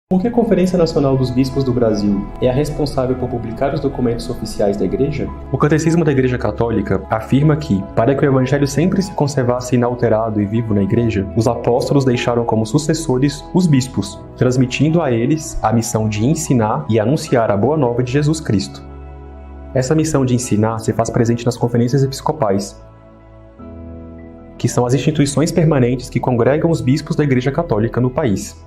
Por que a Conferência Nacional dos Bispos do Brasil é a responsável por publicar os documentos oficiais da Igreja? O Catecismo da Igreja Católica afirma que, para que o Evangelho sempre se conservasse inalterado e vivo na Igreja, os apóstolos deixaram como sucessores os bispos, transmitindo a eles a missão de ensinar e anunciar a boa nova de Jesus Cristo. Essa missão de ensinar se faz presente nas conferências episcopais, que são as instituições permanentes que congregam os bispos da Igreja Católica no país.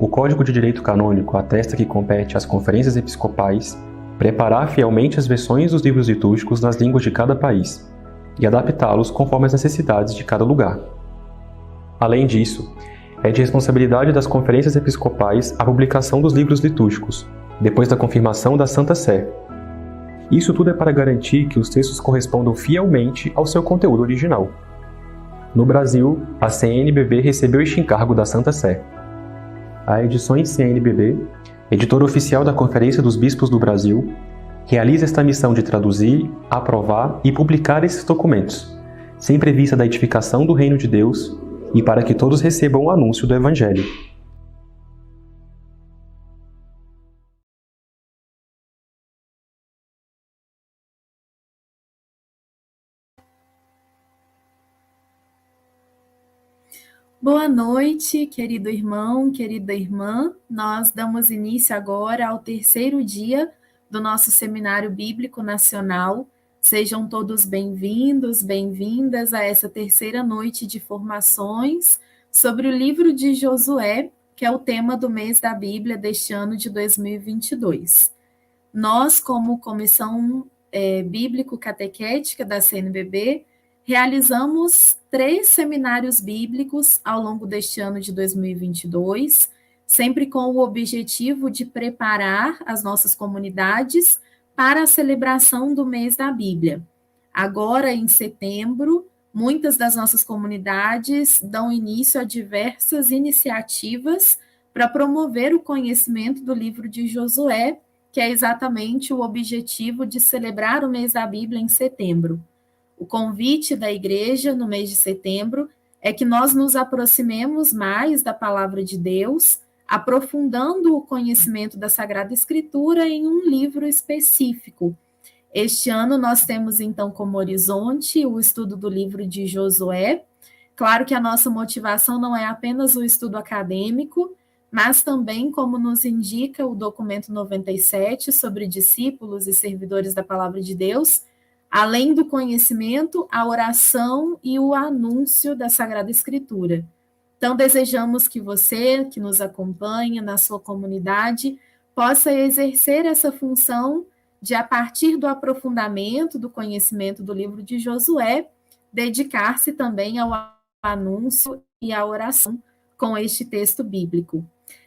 O Código de Direito Canônico atesta que compete às conferências episcopais preparar fielmente as versões dos livros litúrgicos nas línguas de cada país e adaptá-los conforme as necessidades de cada lugar. Além disso, é de responsabilidade das conferências episcopais a publicação dos livros litúrgicos, depois da confirmação da Santa Sé. Isso tudo é para garantir que os textos correspondam fielmente ao seu conteúdo original. No Brasil, a CNBB recebeu este encargo da Santa Sé. A Edições CNBB, editora oficial da Conferência dos Bispos do Brasil, realiza esta missão de traduzir, aprovar e publicar esses documentos, sempre em vista da edificação do Reino de Deus e para que todos recebam o anúncio do Evangelho. Boa noite, querido irmão, querida irmã. Nós damos início agora ao terceiro dia do nosso Seminário Bíblico Nacional. Sejam todos bem-vindos, bem-vindas a essa terceira noite de formações sobre o livro de Josué, que é o tema do mês da Bíblia deste ano de 2022. Nós, como Comissão Bíblico-Catequética da CNBB, realizamos 3 seminários bíblicos ao longo deste ano de 2022, sempre com o objetivo de preparar as nossas comunidades para a celebração do mês da Bíblia. Agora, em setembro, muitas das nossas comunidades dão início a diversas iniciativas para promover o conhecimento do livro de Josué, que é exatamente o objetivo de celebrar o mês da Bíblia em setembro. O convite da igreja no mês de setembro é que nós nos aproximemos mais da palavra de Deus, aprofundando o conhecimento da Sagrada Escritura em um livro específico. Este ano nós temos então como horizonte o estudo do livro de Josué. Claro que a nossa motivação não é apenas o estudo acadêmico, mas também, como nos indica o documento 97 sobre discípulos e servidores da palavra de Deus, além do conhecimento, a oração e o anúncio da Sagrada Escritura. Então, desejamos que você, que nos acompanha na sua comunidade, possa exercer essa função de, a partir do aprofundamento do conhecimento do livro de Josué, dedicar-se também ao anúncio e à oração com este texto bíblico.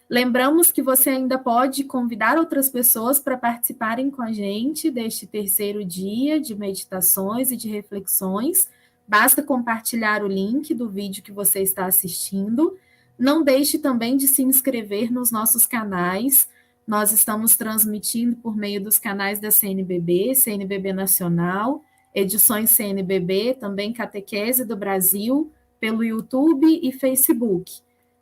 Lembramos que você ainda pode convidar outras pessoas para participarem com a gente deste terceiro dia de meditações e de reflexões. Basta compartilhar o link do vídeo que você está assistindo. Não deixe também de se inscrever nos nossos canais. Nós estamos transmitindo por meio dos canais da CNBB, CNBB Nacional, Edições CNBB, também Catequese do Brasil, pelo YouTube e Facebook.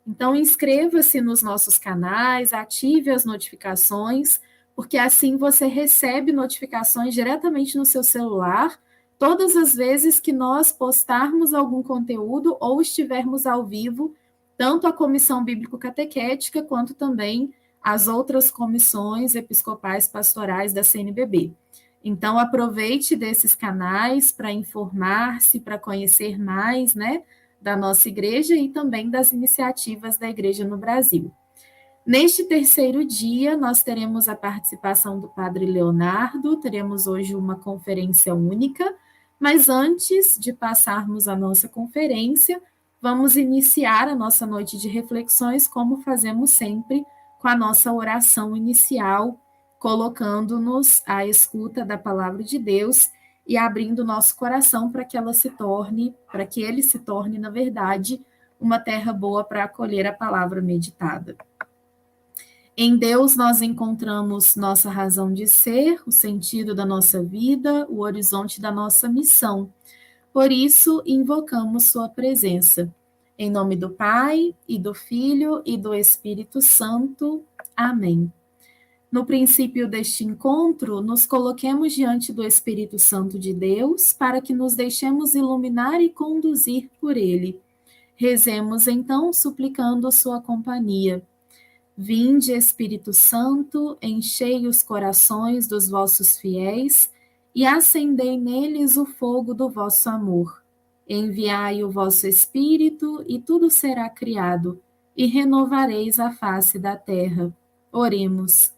Então, inscreva-se nos nossos canais, ative as notificações, porque assim você recebe notificações diretamente no seu celular, todas as vezes que nós postarmos algum conteúdo ou estivermos ao vivo, tanto a Comissão Bíblico-Catequética, quanto também as outras comissões episcopais pastorais da CNBB. Então, aproveite desses canais para informar-se, para conhecer mais, da nossa igreja e também das iniciativas da igreja no Brasil. Neste terceiro dia, nós teremos a participação do Padre Leonardo, teremos hoje uma conferência única, mas antes de passarmos a nossa conferência, vamos iniciar a nossa noite de reflexões, como fazemos sempre, com a nossa oração inicial, colocando-nos à escuta da palavra de Deus e abrindo nosso coração para que ele se torne, na verdade, uma terra boa para acolher a palavra meditada. Em Deus nós encontramos nossa razão de ser, o sentido da nossa vida, o horizonte da nossa missão. Por isso, invocamos sua presença. Em nome do Pai, e do Filho, e do Espírito Santo. Amém. No princípio deste encontro, nos coloquemos diante do Espírito Santo de Deus para que nos deixemos iluminar e conduzir por ele. Rezemos então, suplicando sua companhia. Vinde, Espírito Santo, enchei os corações dos vossos fiéis e acendei neles o fogo do vosso amor. Enviai o vosso Espírito e tudo será criado, e renovareis a face da terra. Oremos.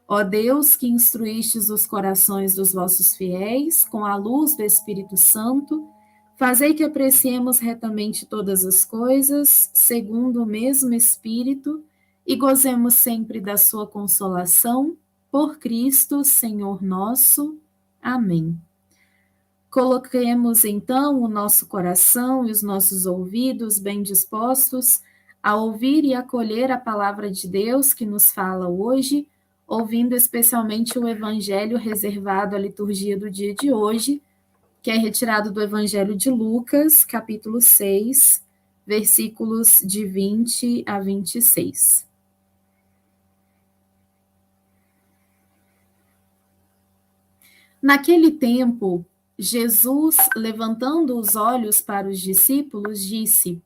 Ó Deus, que instruístes os corações dos vossos fiéis com a luz do Espírito Santo, fazei que apreciemos retamente todas as coisas, segundo o mesmo Espírito, e gozemos sempre da sua consolação, por Cristo, Senhor nosso. Amém. Coloquemos então o nosso coração e os nossos ouvidos bem dispostos a ouvir e acolher a palavra de Deus que nos fala hoje, ouvindo especialmente o evangelho reservado à liturgia do dia de hoje, que é retirado do Evangelho de Lucas, capítulo 6, versículos de 20 a 26. Naquele tempo, Jesus, levantando os olhos para os discípulos, disse: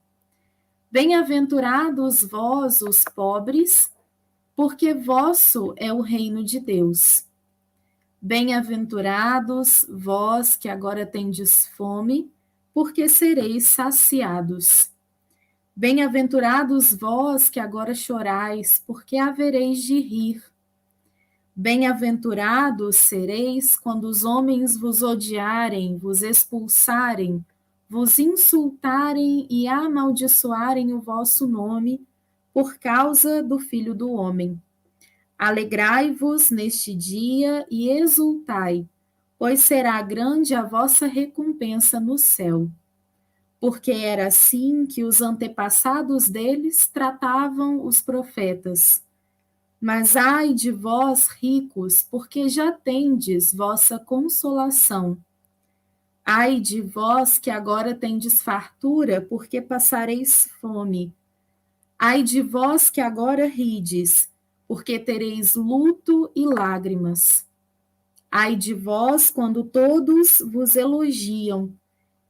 Bem-aventurados vós, os pobres, porque vosso é o reino de Deus. Bem-aventurados vós que agora tendes fome, porque sereis saciados. Bem-aventurados vós que agora chorais, porque havereis de rir. Bem-aventurados sereis quando os homens vos odiarem, vos expulsarem, vos insultarem e amaldiçoarem o vosso nome, por causa do Filho do Homem. Alegrai-vos neste dia e exultai, pois será grande a vossa recompensa no céu. Porque era assim que os antepassados deles tratavam os profetas. Mas ai de vós, ricos, porque já tendes vossa consolação. Ai de vós que agora tendes fartura, porque passareis fome. Ai de vós que agora rides, porque tereis luto e lágrimas. Ai de vós quando todos vos elogiam.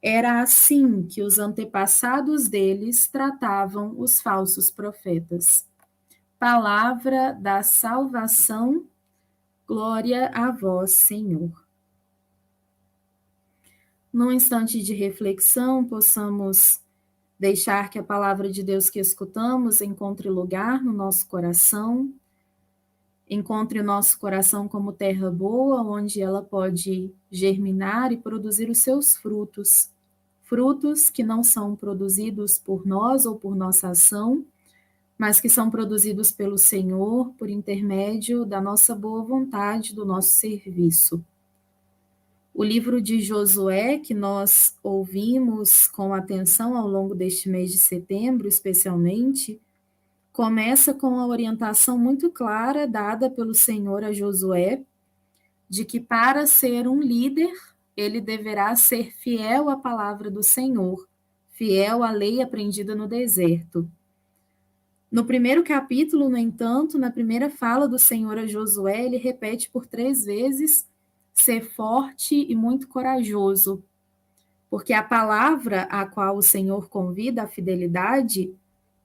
Era assim que os antepassados deles tratavam os falsos profetas. Palavra da salvação, glória a vós, Senhor. Num instante de reflexão, possamos deixar que a palavra de Deus que escutamos encontre lugar no nosso coração, encontre o nosso coração como terra boa, onde ela pode germinar e produzir os seus frutos. Frutos que não são produzidos por nós ou por nossa ação, mas que são produzidos pelo Senhor por intermédio da nossa boa vontade, do nosso serviço. O livro de Josué, que nós ouvimos com atenção ao longo deste mês de setembro, especialmente, começa com a orientação muito clara dada pelo Senhor a Josué, de que para ser um líder, ele deverá ser fiel à palavra do Senhor, fiel à lei aprendida no deserto. No primeiro capítulo, no entanto, na primeira fala do Senhor a Josué, ele repete por 3 vezes ser forte e muito corajoso, porque a palavra a qual o Senhor convida à fidelidade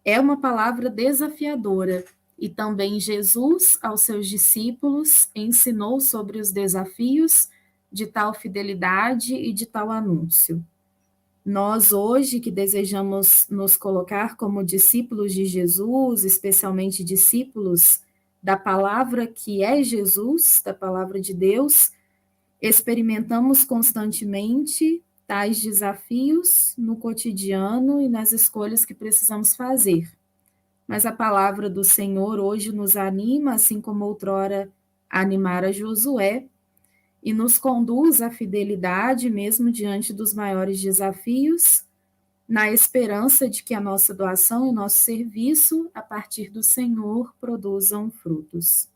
é uma palavra desafiadora, e também Jesus, aos seus discípulos, ensinou sobre os desafios de tal fidelidade e de tal anúncio. Nós, hoje, que desejamos nos colocar como discípulos de Jesus, especialmente discípulos da palavra que é Jesus, da palavra de Deus, experimentamos constantemente tais desafios no cotidiano e nas escolhas que precisamos fazer. Mas a palavra do Senhor hoje nos anima, assim como outrora animara Josué, e nos conduz à fidelidade, mesmo diante dos maiores desafios, na esperança de que a nossa doação e o nosso serviço, a partir do Senhor, produzam frutos.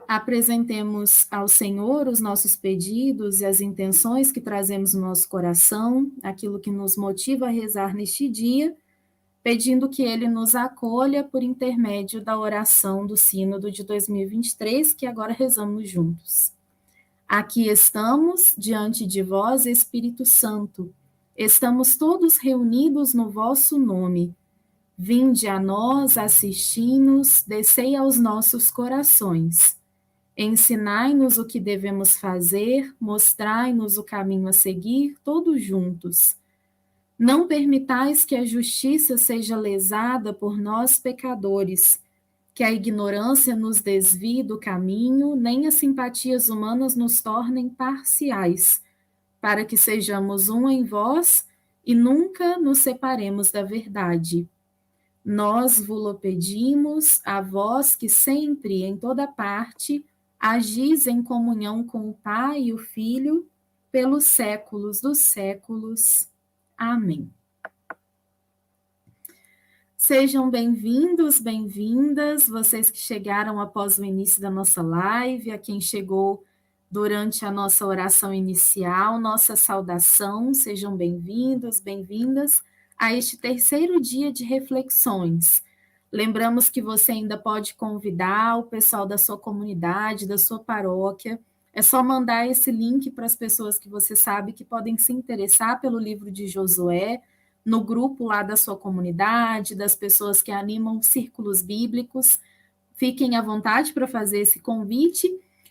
Apresentemos ao Senhor os nossos pedidos e as intenções que trazemos no nosso coração, aquilo que nos motiva a rezar neste dia, pedindo que ele nos acolha por intermédio da oração do Sínodo de 2023, que agora rezamos juntos. Aqui estamos, diante de vós, Espírito Santo. Estamos todos reunidos no vosso nome. Vinde a nós, assisti-nos, descei aos nossos corações. Ensinai-nos o que devemos fazer, mostrai-nos o caminho a seguir, todos juntos. Não permitais que a justiça seja lesada por nós pecadores, que a ignorância nos desvie do caminho, nem as simpatias humanas nos tornem parciais, para que sejamos um em vós e nunca nos separemos da verdade. Nós vos pedimos, a vós que sempre, em toda parte, agis em comunhão com o Pai e o Filho, pelos séculos dos séculos. Amém. Sejam bem-vindos, bem-vindas, vocês que chegaram após o início da nossa live, a quem chegou durante a nossa oração inicial, nossa saudação, sejam bem-vindos, bem-vindas a este terceiro dia de reflexões. Lembramos que você ainda pode convidar o pessoal da sua comunidade, da sua paróquia. É só mandar esse link para as pessoas que você sabe que podem se interessar pelo livro de Josué, no grupo lá da sua comunidade, das pessoas que animam círculos bíblicos. Fiquem à vontade para fazer esse convite.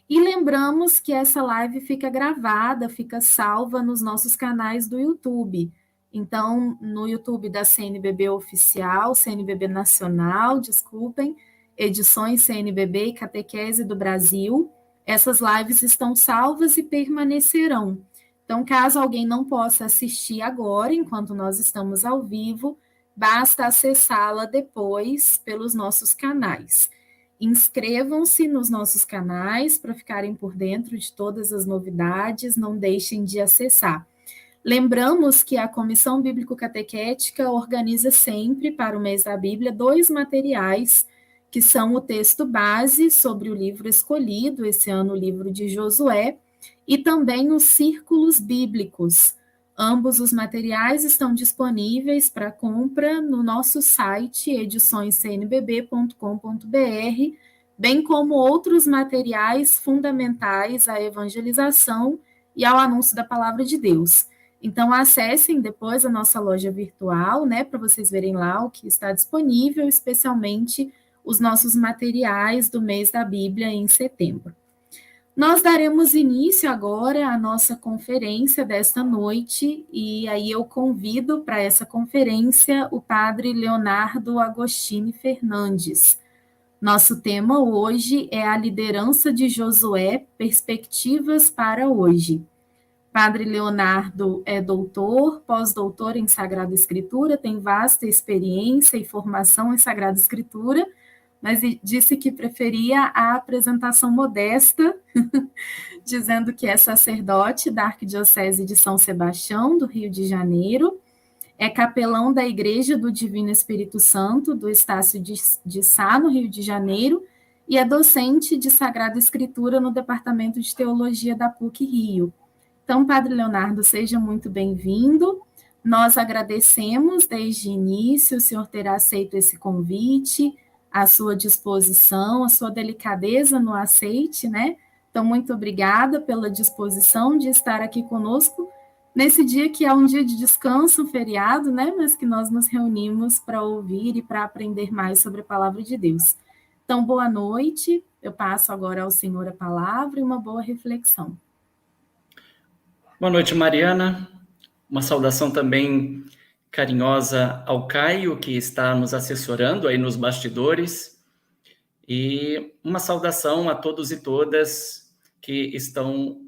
E lembramos que essa live fica gravada, fica salva nos nossos canais do YouTube. Então, no YouTube da CNBB Oficial, CNBB Nacional, desculpem, edições CNBB e Catequese do Brasil, essas lives estão salvas e permanecerão. Então, caso alguém não possa assistir agora, enquanto nós estamos ao vivo, basta acessá-la depois pelos nossos canais. Inscrevam-se nos nossos canais para ficarem por dentro de todas as novidades, não deixem de acessar. Lembramos que a Comissão Bíblico-Catequética organiza sempre, para o mês da Bíblia, 2 materiais, que são o texto base sobre o livro escolhido, esse ano o livro de Josué, e também os círculos bíblicos. Ambos os materiais estão disponíveis para compra no nosso site, ediçõescnbb.com.br, bem como outros materiais fundamentais à evangelização e ao anúncio da palavra de Deus. Então, acessem depois a nossa loja virtual, né, para vocês verem lá o que está disponível, especialmente os nossos materiais do mês da Bíblia em setembro. Nós daremos início agora à nossa conferência desta noite, e aí eu convido para essa conferência o padre Leonardo Agostini Fernandes. Nosso tema hoje é a liderança de Josué, perspectivas para hoje. Padre Leonardo é doutor, pós-doutor em Sagrada Escritura, tem vasta experiência e formação em Sagrada Escritura, mas disse que preferia a apresentação modesta, dizendo que é sacerdote da Arquidiocese de São Sebastião, do Rio de Janeiro, é capelão da Igreja do Divino Espírito Santo, do Estácio de Sá, no Rio de Janeiro, e é docente de Sagrada Escritura no Departamento de Teologia da PUC-Rio. Então, Padre Leonardo, seja muito bem-vindo. Nós agradecemos desde o início o senhor ter aceito esse convite, a sua disposição, a sua delicadeza no aceite, né? Então, muito obrigada pela disposição de estar aqui conosco nesse dia que é um dia de descanso, um feriado, né? Mas que nós nos reunimos para ouvir e para aprender mais sobre a palavra de Deus. Então, boa noite. Eu passo agora ao senhor a palavra e uma boa reflexão. Boa noite, Mariana. Uma saudação também carinhosa ao Caio, que está nos assessorando aí nos bastidores. E uma saudação a todos e todas que estão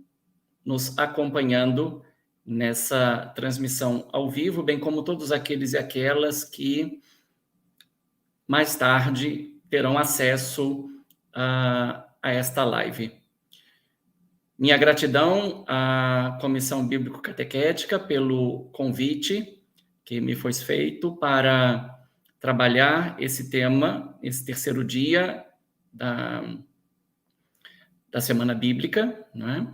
nos acompanhando nessa transmissão ao vivo, bem como todos aqueles e aquelas que mais tarde terão acesso a esta live. Minha gratidão à Comissão Bíblico-Catequética pelo convite que me foi feito para trabalhar esse tema, esse terceiro dia da Semana Bíblica, não é?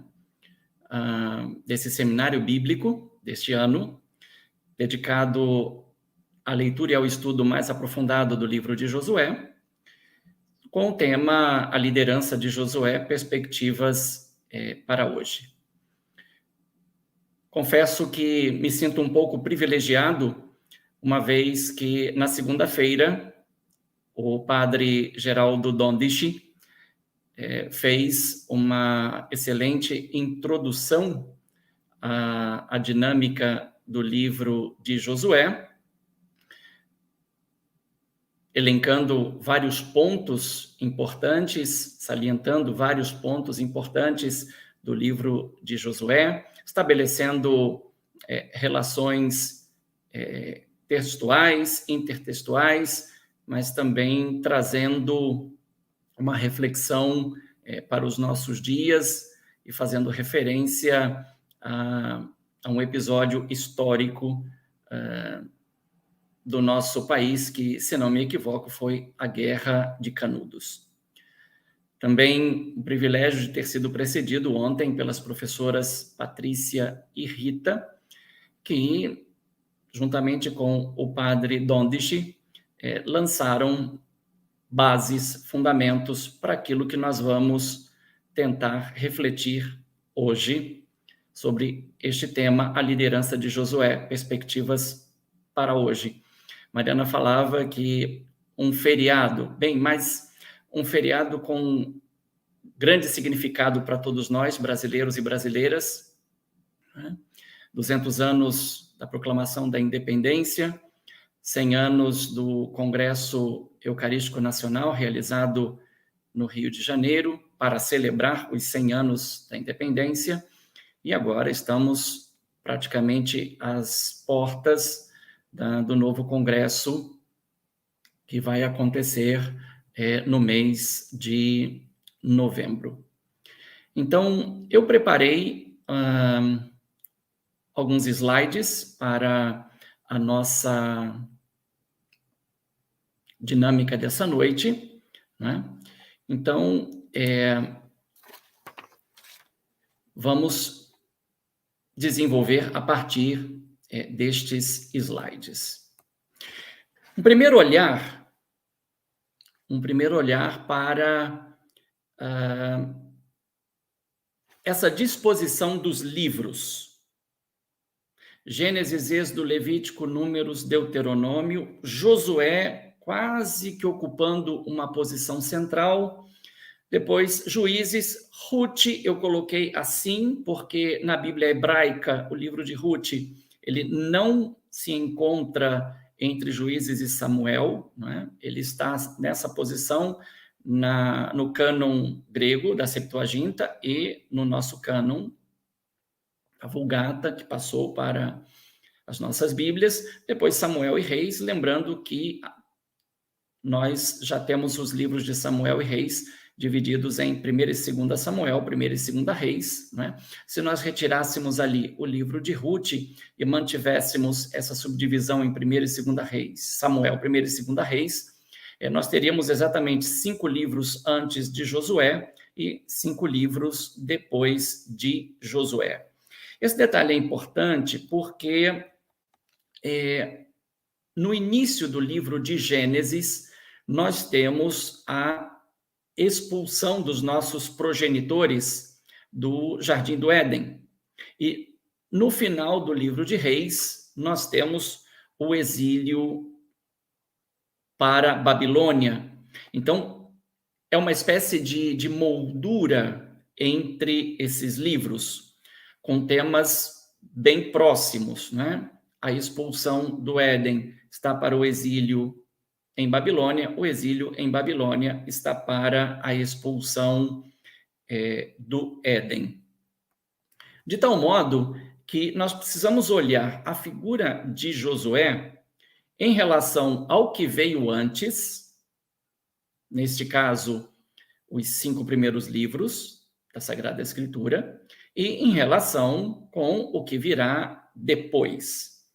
Desse seminário bíblico deste ano, dedicado a leitura e ao estudo mais aprofundado do livro de Josué, com o tema A Liderança de Josué, Perspectivas para hoje. Confesso que me sinto um pouco privilegiado, uma vez que na segunda-feira o padre Geraldo Dondici fez uma excelente introdução à dinâmica do livro de Josué, elencando vários pontos importantes, salientando vários pontos importantes do livro de Josué, estabelecendo relações textuais, intertextuais, mas também trazendo uma reflexão para os nossos dias e fazendo referência a um episódio histórico do nosso país, que, se não me equivoco, foi a Guerra de Canudos. Também o privilégio de ter sido precedido ontem pelas professoras Patrícia e Rita, que, juntamente com o padre Dondici, lançaram bases, fundamentos para aquilo que nós vamos tentar refletir hoje sobre este tema, a liderança de Josué, perspectivas para hoje. Mariana falava que um feriado, mas um feriado com grande significado para todos nós, brasileiros e brasileiras, 200 anos da proclamação da independência, 100 anos do Congresso Eucarístico Nacional, realizado no Rio de Janeiro, para celebrar os 100 anos da independência, e agora estamos praticamente às portas do novo Congresso, que vai acontecer no mês de novembro. Então, eu preparei alguns slides para a nossa dinâmica dessa noite, né? Então, vamos desenvolver a partir destes slides. Um primeiro olhar para essa disposição dos livros. Gênesis, Êxodo, Levítico, Números, Deuteronômio, Josué quase que ocupando uma posição central. Depois, Juízes, Ruth, eu coloquei assim, porque na Bíblia hebraica, o livro de Ruth, ele não se encontra entre Juízes e Samuel, né? Ele está nessa posição no cânon grego da Septuaginta e no nosso cânon, a Vulgata, que passou para as nossas Bíblias. Depois Samuel e Reis, lembrando que nós já temos os livros de Samuel e Reis divididos em 1ª e 2ª Samuel, 1ª e 2ª Reis, né? Se nós retirássemos ali o livro de Ruth e mantivéssemos essa subdivisão em 1ª e 2ª Reis, Samuel, 1ª e 2ª Reis, nós teríamos exatamente 5 livros antes de Josué e 5 livros depois de Josué. Esse detalhe é importante porque no início do livro de Gênesis, nós temos a expulsão dos nossos progenitores do Jardim do Éden. E no final do livro de Reis, nós temos o exílio para Babilônia. Então, é uma espécie de moldura entre esses livros, com temas bem próximos, né? A expulsão do Éden está para o exílio em Babilônia, o exílio em Babilônia está para a expulsão do Éden. De tal modo que nós precisamos olhar a figura de Josué em relação ao que veio antes, neste caso, os 5 primeiros livros da Sagrada Escritura, e em relação com o que virá depois.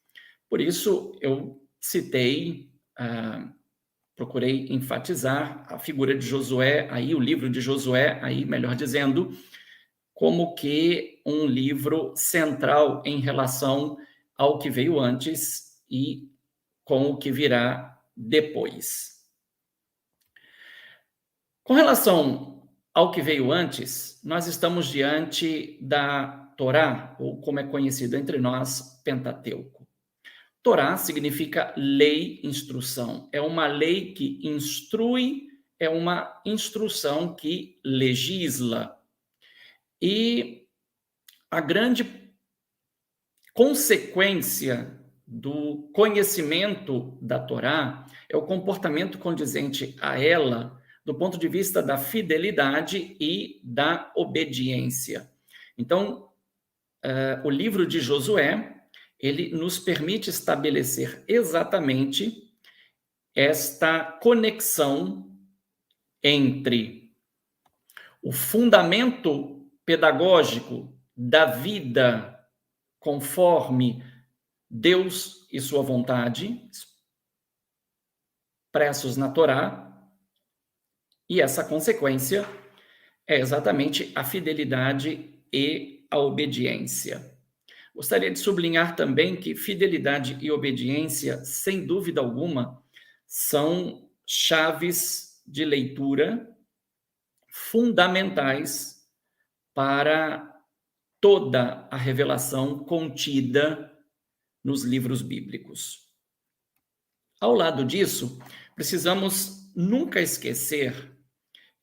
Por isso, eu citei, procurei enfatizar a figura de Josué, aí o livro de Josué, aí melhor dizendo, como que um livro central em relação ao que veio antes e com o que virá depois. Com relação ao que veio antes, nós estamos diante da Torá, ou como é conhecido entre nós, Pentateuco. Torá significa lei, instrução. É uma lei que instrui, é uma instrução que legisla. E a grande consequência do conhecimento da Torá é o comportamento condizente a ela, do ponto de vista da fidelidade e da obediência. Então, o livro de Josué, ele nos permite estabelecer exatamente esta conexão entre o fundamento pedagógico da vida conforme Deus e sua vontade, expressos na Torá, e essa consequência é exatamente a fidelidade e a obediência. Gostaria de sublinhar também que fidelidade e obediência, sem dúvida alguma, são chaves de leitura fundamentais para toda a revelação contida nos livros bíblicos. Ao lado disso, precisamos nunca esquecer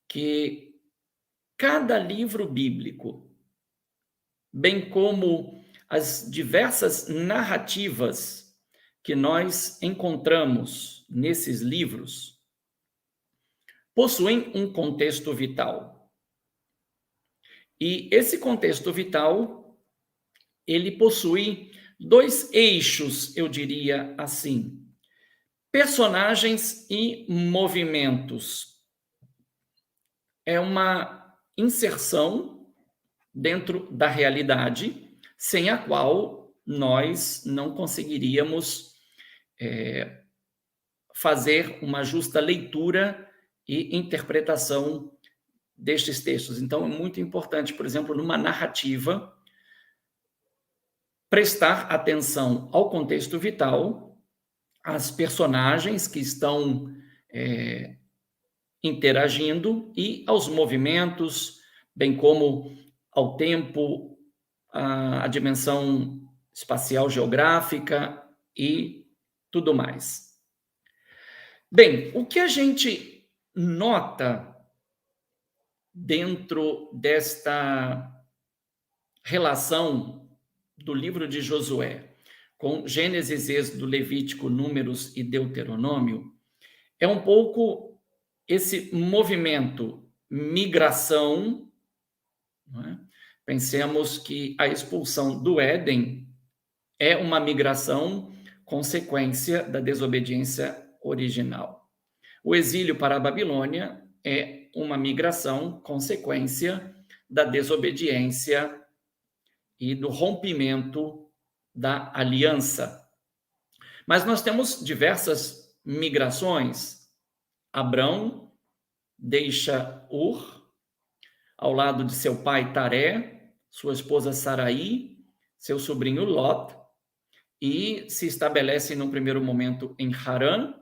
que cada livro bíblico, bem como as diversas narrativas que nós encontramos nesses livros, possuem um contexto vital. E esse contexto vital, ele possui dois eixos, eu diria assim: personagens e movimentos. É uma inserção dentro da realidade, sem a qual nós não conseguiríamos fazer uma justa leitura e interpretação destes textos. Então, é muito importante, por exemplo, numa narrativa, prestar atenção ao contexto vital, às personagens que estão interagindo e aos movimentos, bem como ao tempo, a dimensão espacial geográfica e tudo mais. Bem, o que a gente nota dentro desta relação do livro de Josué com Gênesis, Êxodo, Levítico, Números e Deuteronômio é um pouco esse movimento migração, não é? Pensemos que a expulsão do Éden é uma migração consequência da desobediência original. O exílio para a Babilônia é uma migração consequência da desobediência e do rompimento da aliança. Mas nós temos diversas migrações. Abrão deixa Ur, ao lado de seu pai Taré, sua esposa Saraí, seu sobrinho Lot, e se estabelece num primeiro momento em Harã.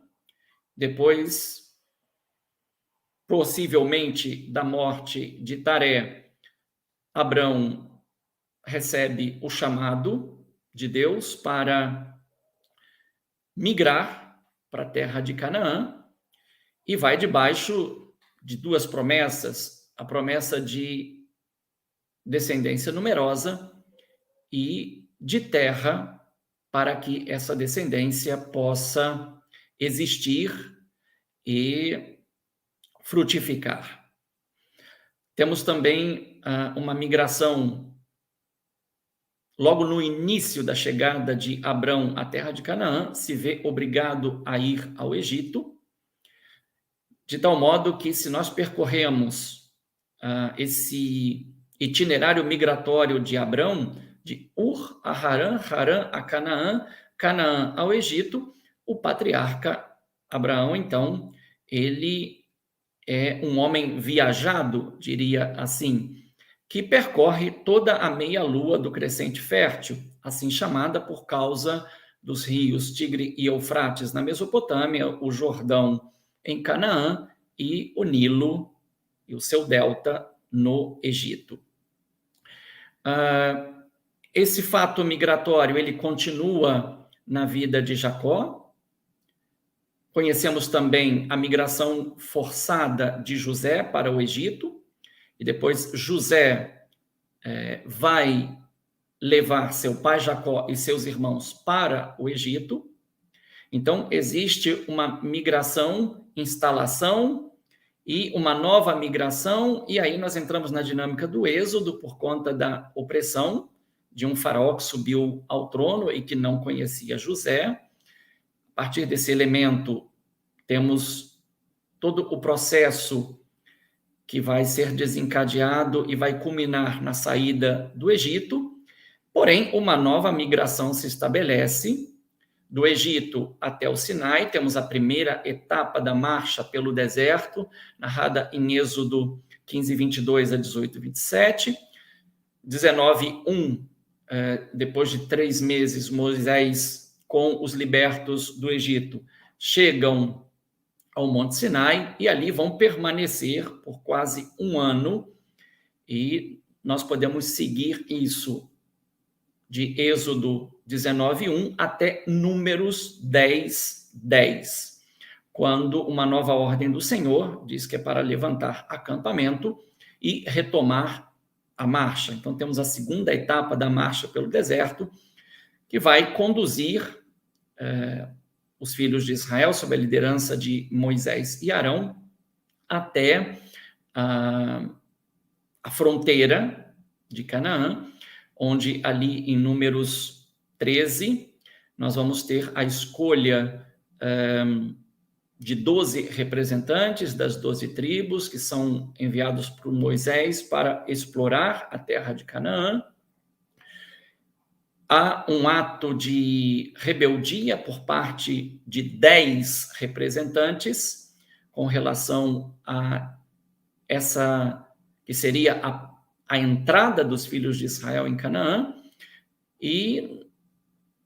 Depois, possivelmente da morte de Taré, Abrão recebe o chamado de Deus para migrar para a terra de Canaã e vai debaixo de duas promessas: a promessa de descendência numerosa e de terra para que essa descendência possa existir e frutificar. Temos também uma migração logo no início da chegada de Abrão à terra de Canaã, se vê obrigado a ir ao Egito, de tal modo que, se nós percorremos esse itinerário migratório de Abrão, de Ur a Harã, Harã a Canaã, Canaã ao Egito, o patriarca Abraão, então, ele é um homem viajado, diria assim, que percorre toda a meia-lua do crescente fértil, assim chamada por causa dos rios Tigre e Eufrates na Mesopotâmia, o Jordão em Canaã e o Nilo e o seu delta no Egito. Esse fato migratório, ele continua na vida de Jacó. Conhecemos também a migração forçada de José para o Egito, e depois José vai levar seu pai Jacó e seus irmãos para o Egito. Então, existe uma migração, instalação e uma nova migração, e aí nós entramos na dinâmica do êxodo por conta da opressão de um faraó que subiu ao trono e que não conhecia José. A partir desse elemento, temos todo o processo que vai ser desencadeado e vai culminar na saída do Egito. Porém, uma nova migração se estabelece do Egito até o Sinai. Temos a primeira etapa da marcha pelo deserto, narrada em Êxodo 15, 22 a 18, 27. 19, 1, depois de 3 meses, Moisés com os libertos do Egito chegam ao Monte Sinai e ali vão permanecer por quase 1 ano, e nós podemos seguir isso de Êxodo 19:1 até Números 10:10, quando uma nova ordem do Senhor diz que é para levantar acampamento e retomar a marcha. Então, temos a segunda etapa da marcha pelo deserto, que vai conduzir os filhos de Israel, sob a liderança de Moisés e Arão, até a fronteira de Canaã, onde ali em Números 13, nós vamos ter a escolha de 12 representantes das 12 tribos, que são enviados por Moisés para explorar a terra de Canaã. Há um ato de rebeldia por parte de 10 representantes com relação a essa, que seria a entrada dos filhos de Israel em Canaã, e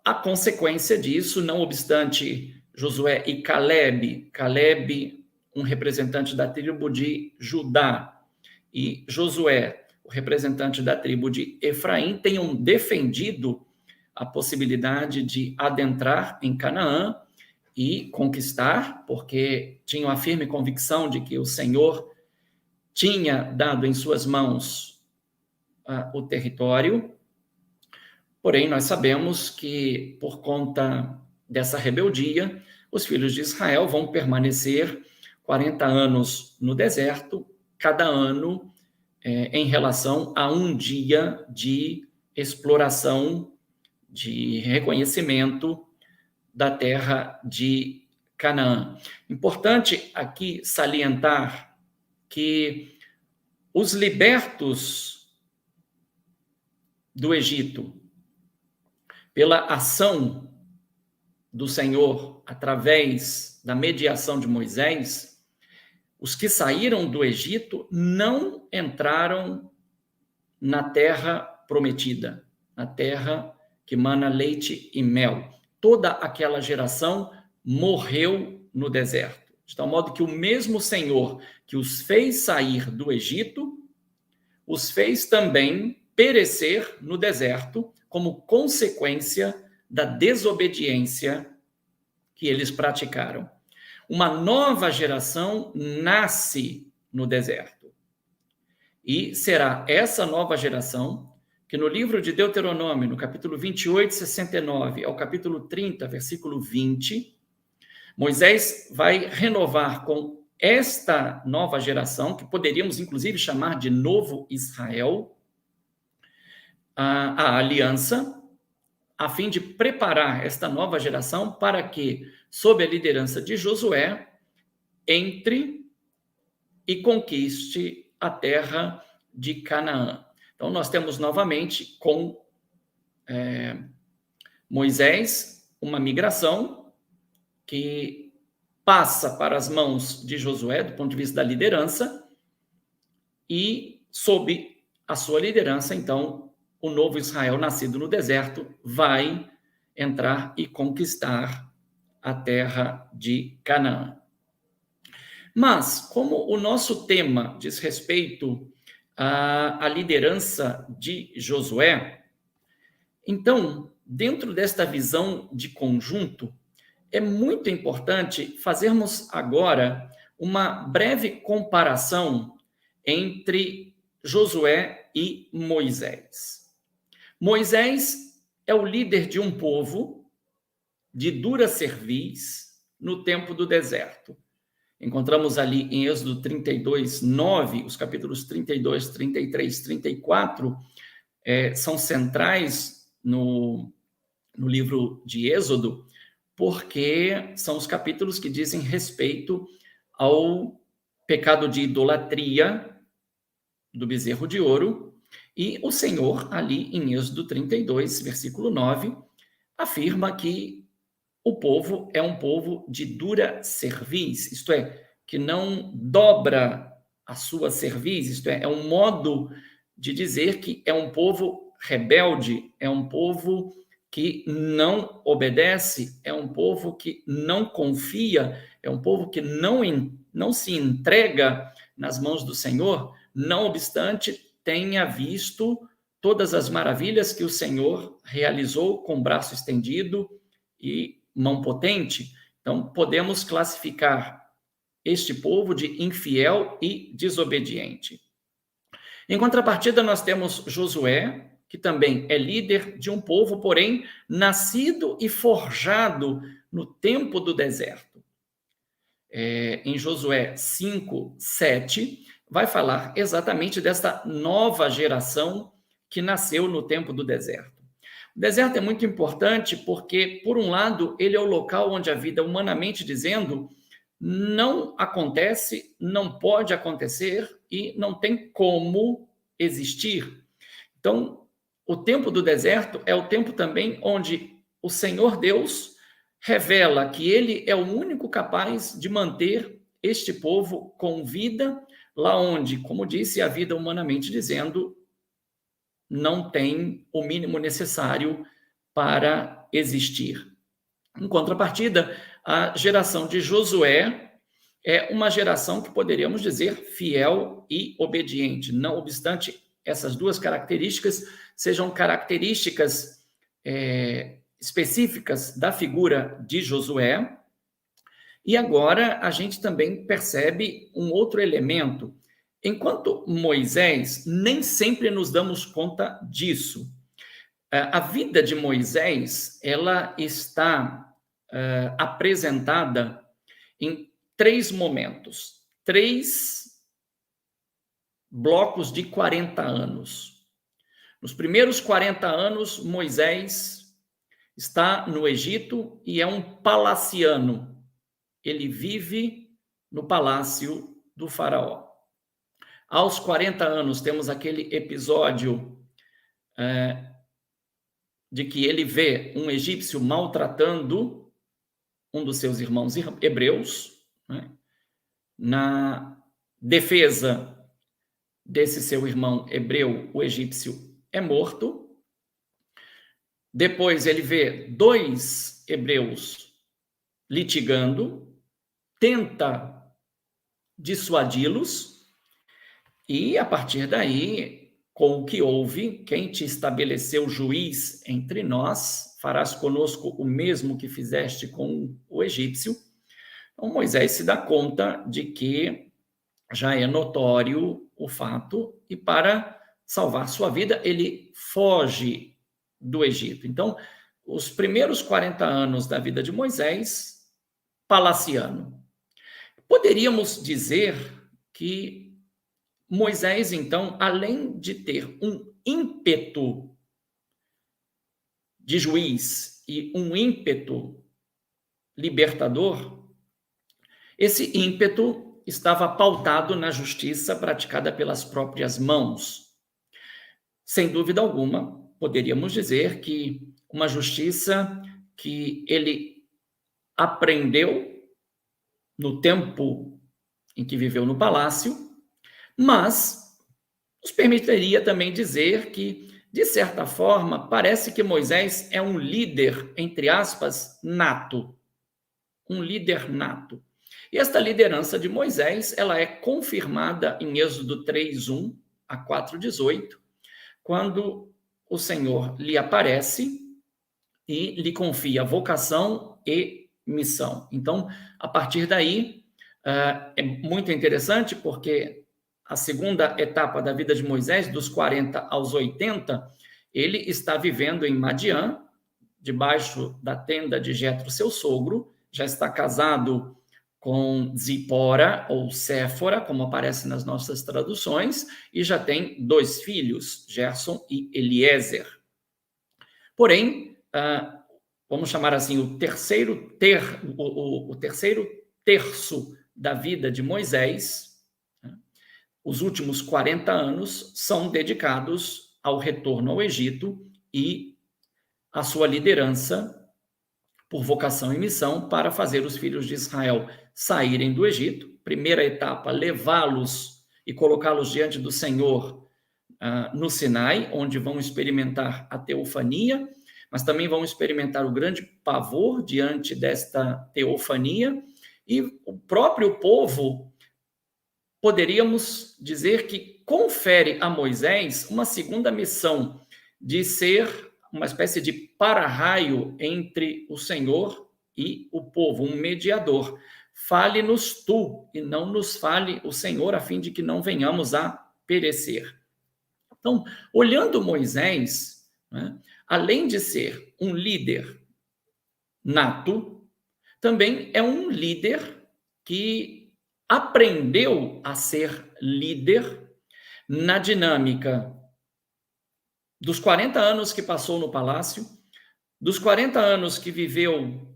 a consequência disso, não obstante Josué e Caleb, um representante da tribo de Judá, e Josué, o representante da tribo de Efraim, tenham defendido a possibilidade de adentrar em Canaã e conquistar, porque tinham a firme convicção de que o Senhor tinha dado em suas mãos o território. Porém, nós sabemos que, por conta dessa rebeldia, os filhos de Israel vão permanecer 40 anos no deserto, cada ano em relação a um dia de exploração, de reconhecimento da terra de Canaã. Importante aqui salientar que os libertos do Egito, pela ação do Senhor, através da mediação de Moisés, os que saíram do Egito não entraram na terra prometida, na terra que mana leite e mel. Toda aquela geração morreu no deserto, de tal modo que o mesmo Senhor que os fez sair do Egito, os fez também perecer no deserto, como consequência da desobediência que eles praticaram. Uma nova geração nasce no deserto. E será essa nova geração que no livro de Deuteronômio, no capítulo 28, 69, ao capítulo 30, versículo 20, Moisés vai renovar com esta nova geração, que poderíamos inclusive chamar de novo Israel, a aliança, a fim de preparar esta nova geração para que, sob a liderança de Josué, entre e conquiste a terra de Canaã. Então, nós temos novamente com Moisés uma migração que passa para as mãos de Josué, do ponto de vista da liderança, e sob a sua liderança, então, o novo Israel, nascido no deserto, vai entrar e conquistar a terra de Canaã. Mas, como o nosso tema diz respeito à liderança de Josué, então, dentro desta visão de conjunto, é muito importante fazermos agora uma breve comparação entre Josué e Moisés. Moisés é o líder de um povo de dura cerviz no tempo do deserto. Encontramos ali em Êxodo 32, 9, os capítulos 32, 33, 34, são centrais no livro de Êxodo, porque são os capítulos que dizem respeito ao pecado de idolatria do bezerro de ouro, e o Senhor, ali em Êxodo 32, versículo 9, afirma que o povo é um povo de dura cerviz, isto é, que não dobra a sua cerviz, isto é um modo de dizer que é um povo rebelde, é um povo que não obedece, é um povo que não confia, é um povo que não se entrega nas mãos do Senhor, não obstante tenha visto todas as maravilhas que o Senhor realizou com braço estendido e mão potente. Então, podemos classificar este povo de infiel e desobediente. Em contrapartida, nós temos Josué, que também é líder de um povo, porém, nascido e forjado no tempo do deserto. Em Josué 5, 7, vai falar exatamente desta nova geração que nasceu no tempo do deserto. O deserto é muito importante porque, por um lado, ele é o local onde a vida, humanamente dizendo, não acontece, não pode acontecer e não tem como existir. Então, o tempo do deserto é o tempo também onde o Senhor Deus revela que ele é o único capaz de manter este povo com vida, lá onde, como disse, a vida, humanamente dizendo, não tem o mínimo necessário para existir. Em contrapartida, a geração de Josué é uma geração que poderíamos dizer fiel e obediente, não obstante essas duas características sejam características específicas da figura de Josué. E agora a gente também percebe um outro elemento. Enquanto Moisés, nem sempre nos damos conta disso. A vida de Moisés, ela está apresentada em 3 momentos, 3 blocos de 40 anos. Nos primeiros 40 anos, Moisés está no Egito e é um palaciano. Ele vive no palácio do faraó. Aos 40 anos, temos aquele episódio de que ele vê um egípcio maltratando um dos seus irmãos hebreus, né? Na defesa desse seu irmão hebreu, o egípcio é morto. Depois ele vê 2 hebreus litigando, tenta dissuadi-los, e a partir daí, com o que houve, quem te estabeleceu juiz entre nós, farás conosco o mesmo que fizeste com o egípcio. Então, Moisés se dá conta de que já é notório o fato, e para salvar sua vida, ele foge do Egito. Então, os primeiros 40 anos da vida de Moisés, palaciano. Poderíamos dizer que Moisés, então, além de ter um ímpeto de juiz e um ímpeto libertador, esse ímpeto estava pautado na justiça praticada pelas próprias mãos. Sem dúvida alguma, poderíamos dizer que uma justiça que ele aprendeu no tempo em que viveu no palácio, mas nos permitiria também dizer que de certa forma, parece que Moisés é um líder, entre aspas, nato. Um líder nato. E esta liderança de Moisés, ela é confirmada em Êxodo 3:1 a 4:18, quando o Senhor lhe aparece e lhe confia vocação e missão. Então, a partir daí, é muito interessante, porque a segunda etapa da vida de Moisés, dos 40 aos 80, ele está vivendo em Madiã, debaixo da tenda de Jetro, seu sogro, já está casado com Zipora ou Séfora, como aparece nas nossas traduções, e já tem 2 filhos, Gerson e Eliezer. Porém, vamos chamar assim, o terceiro terço da vida de Moisés, os últimos 40 anos, são dedicados ao retorno ao Egito e à sua liderança por vocação e missão para fazer os filhos de Israel saírem do Egito. Primeira etapa, levá-los e colocá-los diante do Senhor no Sinai, onde vão experimentar a teofania, mas também vão experimentar o grande pavor diante desta teofania, e o próprio povo, poderíamos dizer que confere a Moisés uma segunda missão de ser uma espécie de para-raio entre o Senhor e o povo, um mediador. Fale-nos tu, e não nos fale o Senhor, a fim de que não venhamos a perecer. Então, olhando Moisés, né, além de ser um líder nato, também é um líder que aprendeu a ser líder na dinâmica dos 40 anos que passou no palácio, dos 40 anos que viveu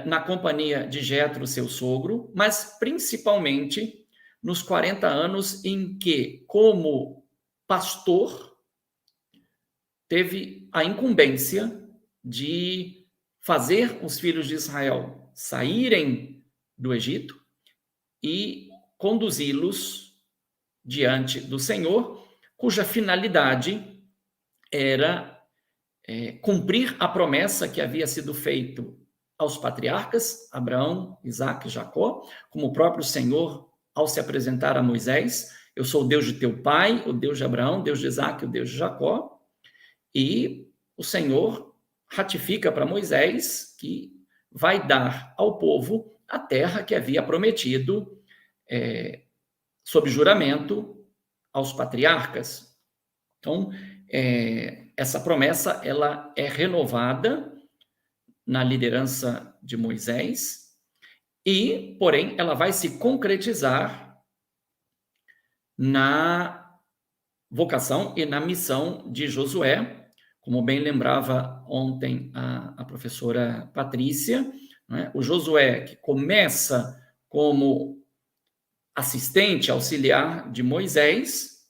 na companhia de Jetro, seu sogro, mas principalmente nos 40 anos em que, como pastor, teve a incumbência de fazer os filhos de Israel saírem do Egito e conduzi-los diante do Senhor, cuja finalidade era cumprir a promessa que havia sido feita aos patriarcas, Abraão, Isaque e Jacó, como o próprio Senhor, ao se apresentar a Moisés: eu sou o Deus de teu pai, o Deus de Abraão, Deus de Isaque, o Deus de Jacó. E o Senhor ratifica para Moisés que vai dar ao povo a terra que havia prometido sob juramento aos patriarcas. Então, essa promessa ela é renovada na liderança de Moisés e, porém, ela vai se concretizar na vocação e na missão de Josué, como bem lembrava ontem a professora Patrícia, né? O Josué, que começa como assistente auxiliar de Moisés,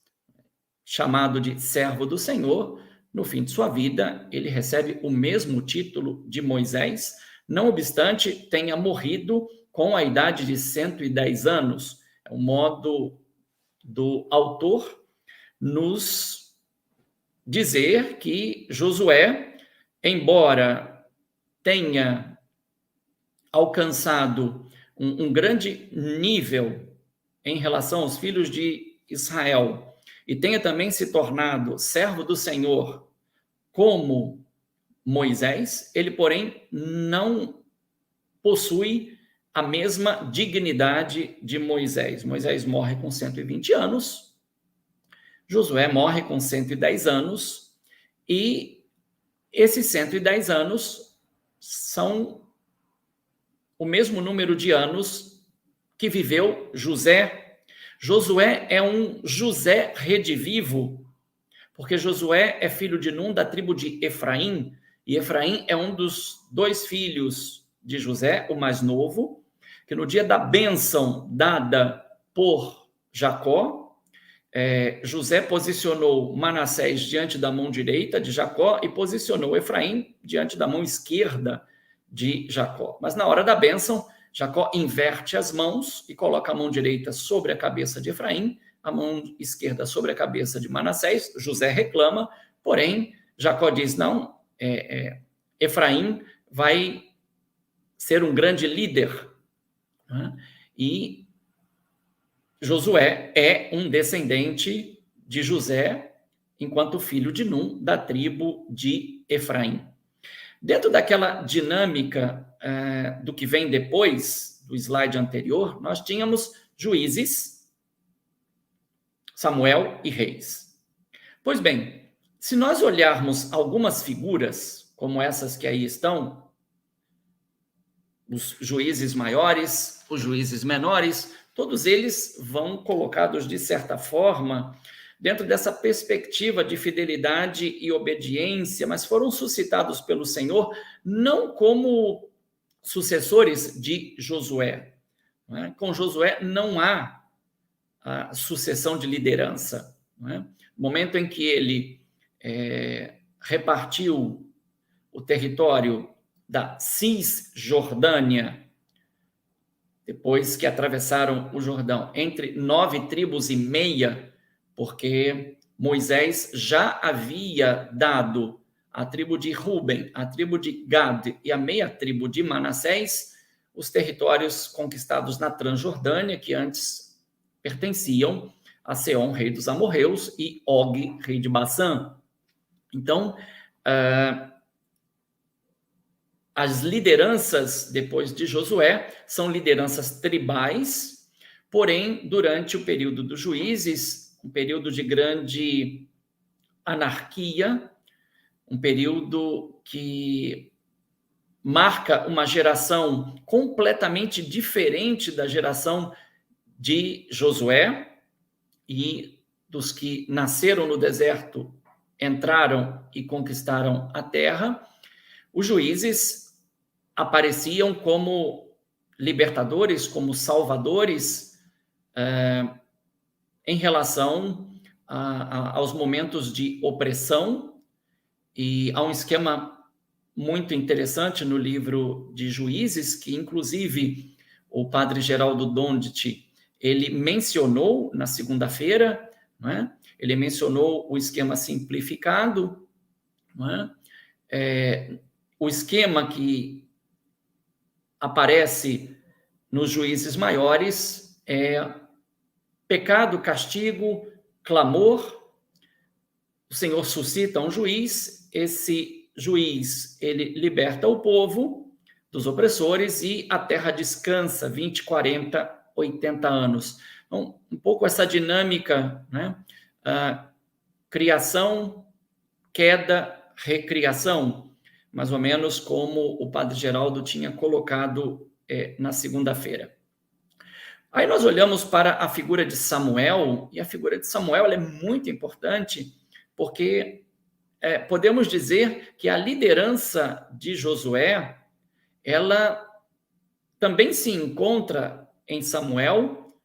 chamado de servo do Senhor, no fim de sua vida, ele recebe o mesmo título de Moisés, não obstante tenha morrido com a idade de 110 anos. É o modo do autor nos dizer que Josué, embora tenha alcançado um grande nível em relação aos filhos de Israel e tenha também se tornado servo do Senhor como Moisés, ele, porém, não possui a mesma dignidade de Moisés. Moisés morre com 120 anos, Josué morre com 110 anos, e esses 110 anos são o mesmo número de anos que viveu José. Josué é um José redivivo, porque Josué é filho de Num, da tribo de Efraim, e Efraim é um dos 2 filhos de José, o mais novo, que no dia da bênção dada por Jacó, José posicionou Manassés diante da mão direita de Jacó e posicionou Efraim diante da mão esquerda de Jacó. Mas na hora da bênção, Jacó inverte as mãos e coloca a mão direita sobre a cabeça de Efraim, a mão esquerda sobre a cabeça de Manassés. José reclama, Porém, Jacó diz, não, Efraim vai ser um grande líder, né? E Josué é um descendente de José, enquanto filho de Num, da tribo de Efraim. Dentro daquela dinâmica do que vem depois, do slide anterior, nós tínhamos juízes, Samuel e reis. Pois bem, se nós olharmos algumas figuras, como essas que aí estão, os juízes maiores, os juízes menores, todos eles vão colocados, de certa forma, dentro dessa perspectiva de fidelidade e obediência, mas foram suscitados pelo Senhor não como sucessores de Josué. Não é? Com Josué não há a sucessão de liderança. Não é? No momento em que ele repartiu o território da Cisjordânia, depois que atravessaram o Jordão, entre 9 tribos e meia, porque Moisés já havia dado à tribo de Ruben, à tribo de Gad e à meia tribo de Manassés os territórios conquistados na Transjordânia, que antes pertenciam a Seom, rei dos amorreus, e Og, rei de Bassã. Então, as lideranças depois de Josué são lideranças tribais, porém, durante o período dos juízes, um período de grande anarquia, um período que marca uma geração completamente diferente da geração de Josué, e dos que nasceram no deserto, entraram e conquistaram a terra. Os juízes apareciam como libertadores, como salvadores, em relação aos momentos de opressão, e há um esquema muito interessante no livro de Juízes, que inclusive o padre Geraldo Dondit, ele mencionou na segunda-feira, não é? Ele mencionou o esquema simplificado, não é? O esquema que aparece nos juízes maiores é pecado, castigo, clamor. O Senhor suscita um juiz, esse juiz, ele liberta o povo dos opressores e a terra descansa 20, 40, 80 anos. Então, um pouco essa dinâmica, né? Criação, queda, recriação, mais ou menos como o padre Geraldo tinha colocado na segunda-feira. Aí nós olhamos para a figura de Samuel, e a figura de Samuel ela é muito importante, porque podemos dizer que a liderança de Josué, ela também se encontra em Samuel.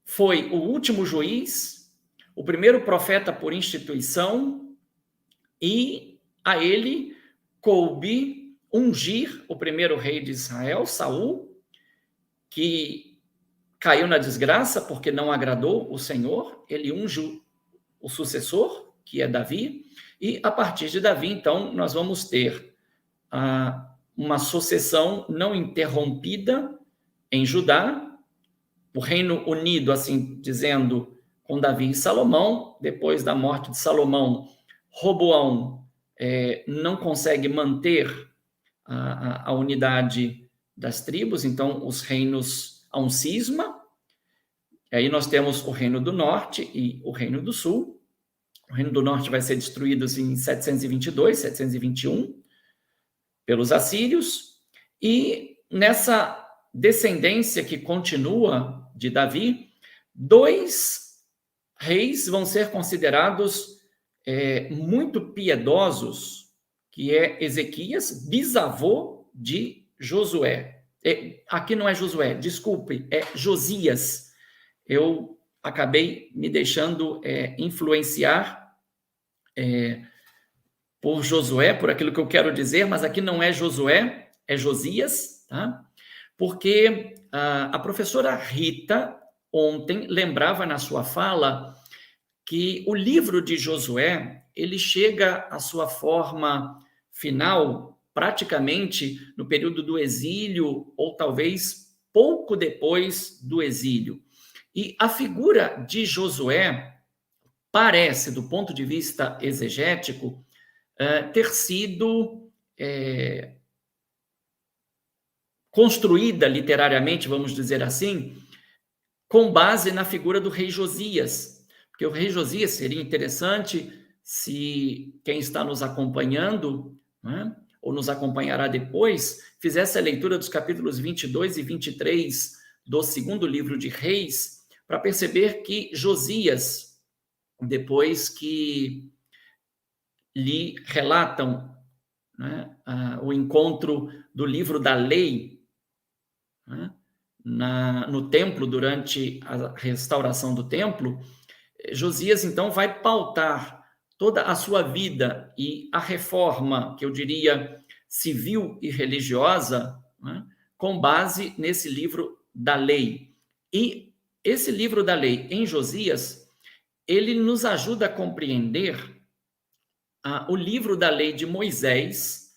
Foi o último juiz, o primeiro profeta por instituição, e a ele coube ungir o primeiro rei de Israel, Saul, que caiu na desgraça porque não agradou o Senhor. Ele ungiu o sucessor, que é Davi, e a partir de Davi, então, nós vamos ter uma sucessão não interrompida em Judá, o reino unido, assim dizendo, com Davi e Salomão. Depois da morte de Salomão, Roboão não consegue manter a unidade das tribos, então os reinos, há um cisma. Aí nós temos o reino do norte e o reino do sul. O reino do norte vai ser destruído em 722, 721, pelos assírios, e nessa descendência que continua de Davi, 2 reis vão ser considerados muito piedosos, que é Ezequias, bisavô de Josué. Aqui não é Josué, desculpe, é Josias. Eu acabei me deixando influenciar por Josué, por aquilo que eu quero dizer, mas aqui não é Josué, é Josias, tá? Porque a professora Rita ontem lembrava na sua fala que o livro de Josué, ele chega à sua forma final praticamente no período do exílio, ou talvez pouco depois do exílio. E a figura de Josué parece, do ponto de vista exegético, ter sido construída literariamente, vamos dizer assim, com base na figura do rei Josias. Porque o rei Josias seria interessante se quem está nos acompanhando, né, ou nos acompanhará depois, fizesse a leitura dos capítulos 22 e 23 do segundo livro de Reis, para perceber que Josias, depois que lhe relatam, né, o encontro do livro da lei, né, no templo, durante a restauração do templo, Josias, então, vai pautar toda a sua vida e a reforma, que eu diria civil e religiosa, né, com base nesse livro da lei. E esse livro da lei, em Josias, ele nos ajuda a compreender o livro da lei de Moisés,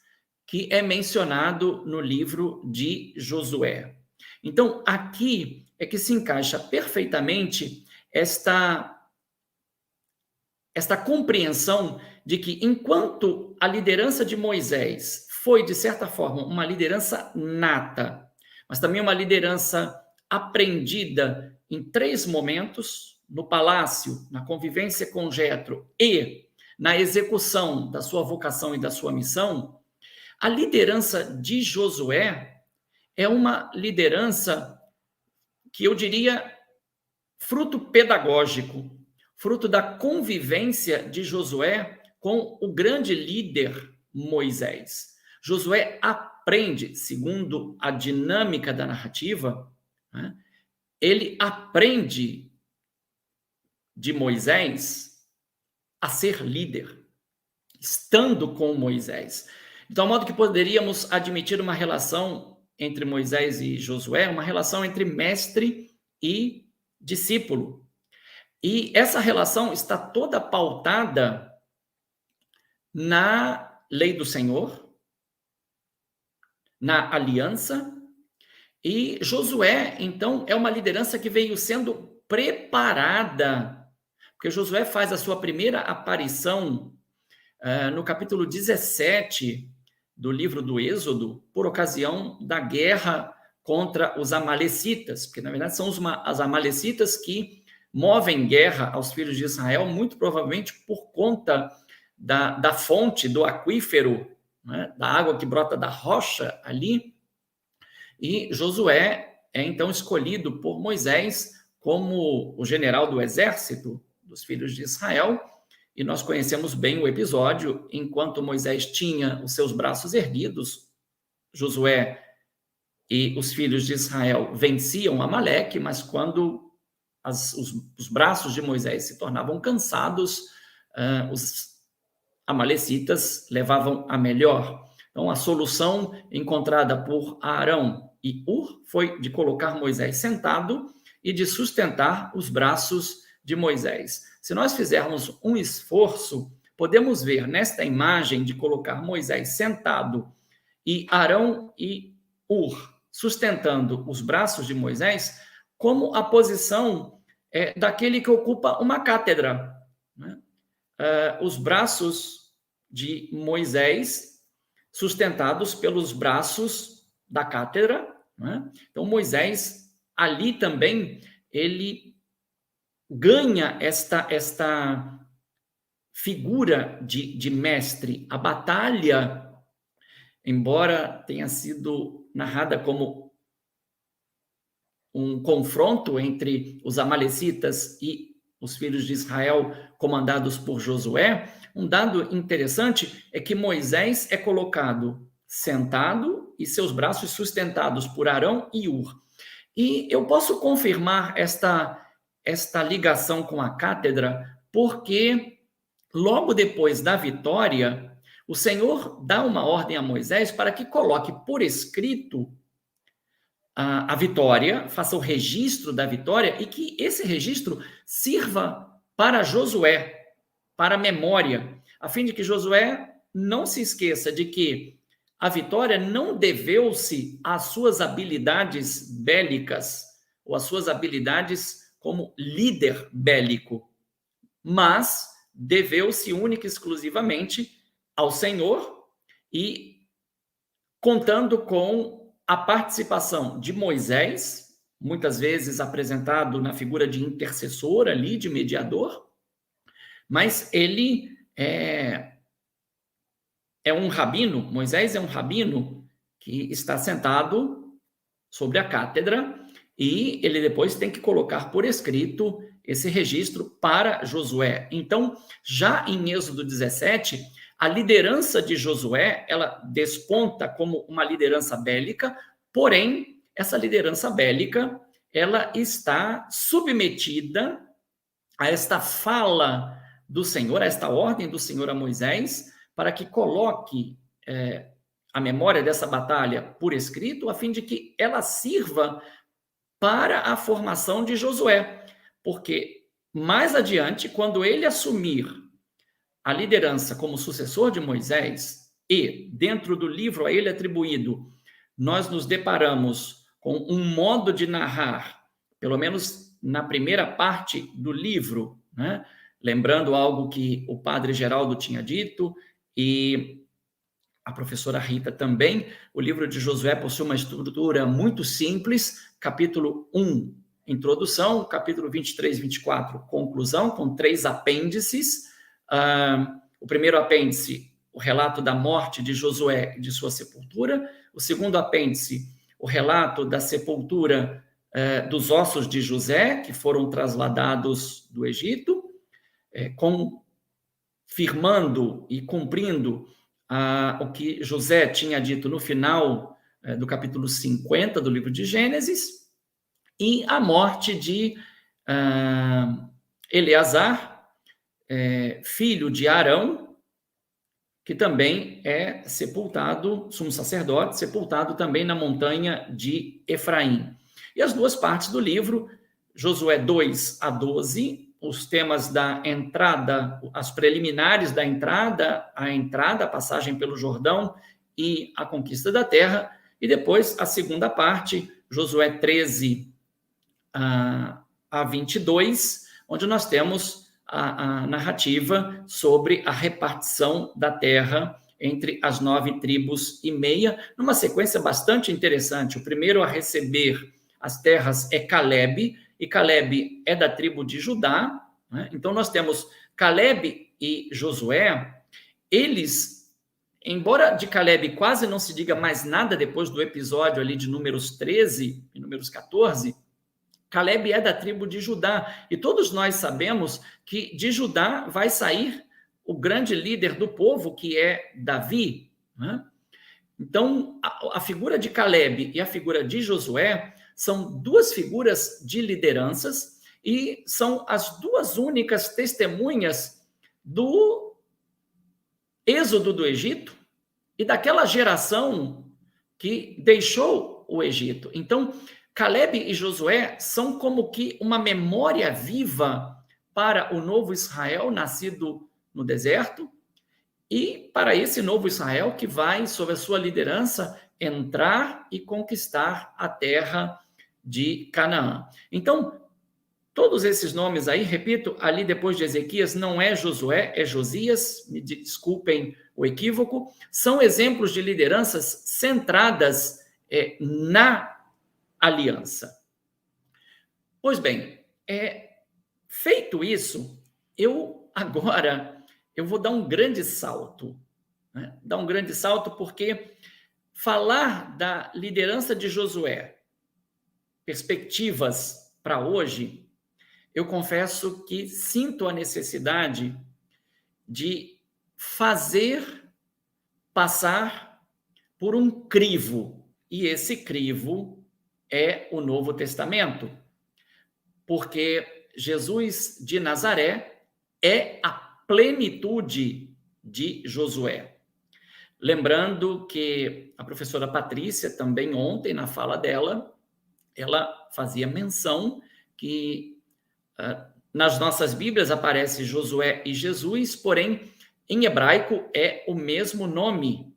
que é mencionado no livro de Josué. Então, aqui é que se encaixa perfeitamente esta compreensão de que, enquanto a liderança de Moisés foi, de certa forma, uma liderança nata, mas também uma liderança aprendida em 3 momentos, no palácio, na convivência com Jetro e na execução da sua vocação e da sua missão, a liderança de Josué é uma liderança que eu diria fruto pedagógico, fruto da convivência de Josué com o grande líder Moisés. Josué aprende, segundo a dinâmica da narrativa, né, ele aprende de Moisés a ser líder, estando com Moisés. De tal modo que poderíamos admitir uma relação entre Moisés e Josué, uma relação entre mestre e discípulo. E essa relação está toda pautada na lei do Senhor, na aliança, e Josué, então, é uma liderança que veio sendo preparada, porque Josué faz a sua primeira aparição no capítulo 17 do livro do Êxodo, por ocasião da guerra contra os amalecitas, porque, na verdade, são as amalecitas que movem guerra aos filhos de Israel, muito provavelmente por conta da fonte, do aquífero, né, da água que brota da rocha ali. E Josué é, então, escolhido por Moisés como o general do exército dos filhos de Israel, e nós conhecemos bem o episódio. Enquanto Moisés tinha os seus braços erguidos, Josué e os filhos de Israel venciam Amaleque, mas quando os braços de Moisés se tornavam cansados, os amalecitas levavam a melhor. Então, a solução encontrada por Arão e Hur foi de colocar Moisés sentado e de sustentar os braços de Moisés. Se nós fizermos um esforço, podemos ver nesta imagem de colocar Moisés sentado e Arão e Hur sustentando os braços de Moisés, como a posição daquele que ocupa uma cátedra, né? Os braços de Moisés sustentados pelos braços da cátedra, né? Então, Moisés, ali também, ele ganha esta figura de mestre. A batalha, embora tenha sido narrada como um confronto entre os amalecitas e os filhos de Israel, comandados por Josué, um dado interessante é que Moisés é colocado sentado e seus braços sustentados por Arão e Hur. E eu posso confirmar esta ligação com a cátedra, porque logo depois da vitória, o Senhor dá uma ordem a Moisés para que coloque por escrito a vitória, faça o registro da vitória e que esse registro sirva para Josué, para a memória, a fim de que Josué não se esqueça de que a vitória não deveu-se às suas habilidades bélicas ou às suas habilidades como líder bélico, mas deveu-se única e exclusivamente ao Senhor e contando com a participação de Moisés, muitas vezes apresentado na figura de intercessor ali, de mediador, mas ele é um rabino, Moisés é um rabino que está sentado sobre a cátedra e ele depois tem que colocar por escrito esse registro para Josué. Então, já em Êxodo 17, a liderança de Josué, ela desponta como uma liderança bélica, porém, essa liderança bélica, ela está submetida a esta fala do Senhor, a esta ordem do Senhor a Moisés, para que coloque a memória dessa batalha por escrito, a fim de que ela sirva para a formação de Josué. Porque mais adiante, quando ele assumir a liderança como sucessor de Moisés, e dentro do livro a ele atribuído, nós nos deparamos com um modo de narrar, pelo menos na primeira parte do livro, né? Lembrando algo que o padre Geraldo tinha dito, e a professora Rita também, o livro de Josué possui uma estrutura muito simples, capítulo 1, introdução, capítulo 23 e 24, conclusão, com 3 apêndices. O primeiro apêndice, o relato da morte de Josué e de sua sepultura. O segundo apêndice, o relato da sepultura dos ossos de José, que foram trasladados do Egito, confirmando e cumprindo o que José tinha dito no final do capítulo 50 do livro de Gênesis, e a morte de Eleazar, filho de Arão, que também é sepultado, sumo sacerdote, sepultado também na montanha de Efraim. E as duas partes do livro, Josué 2 a 12, os temas da entrada, as preliminares da entrada, a passagem pelo Jordão e a conquista da terra, e depois a segunda parte, Josué 13 a 22, onde nós temos a narrativa sobre a repartição da terra entre as 9 tribos e meia, numa sequência bastante interessante. O primeiro a receber as terras é Calebe, e Calebe é da tribo de Judá, né? Então nós temos Calebe e Josué, eles, embora de Calebe quase não se diga mais nada depois do episódio ali de Números 13 e Números 14, Calebe é da tribo de Judá, e todos nós sabemos que de Judá vai sair o grande líder do povo, que é Davi, né? Então, a figura de Calebe e a figura de Josué são duas figuras de lideranças e são as duas únicas testemunhas do êxodo do Egito e daquela geração que deixou o Egito. Então, Calebe e Josué são como que uma memória viva para o novo Israel nascido no deserto e para esse novo Israel que vai, sob a sua liderança, entrar e conquistar a terra de Canaã. Então, todos esses nomes aí, repito, ali depois de Ezequias, não é Josué, é Josias, me desculpem o equívoco, são exemplos de lideranças centradas na aliança. Pois bem, feito isso, eu vou dar um grande salto, né? Dar um grande salto porque falar da liderança de Josué, perspectivas para hoje, eu confesso que sinto a necessidade de fazer passar por um crivo, e esse crivo é o Novo Testamento, porque Jesus de Nazaré é a plenitude de Josué. Lembrando que a professora Patrícia, também ontem, na fala dela, ela fazia menção que nas nossas Bíblias aparece Josué e Jesus, porém, em hebraico é o mesmo nome.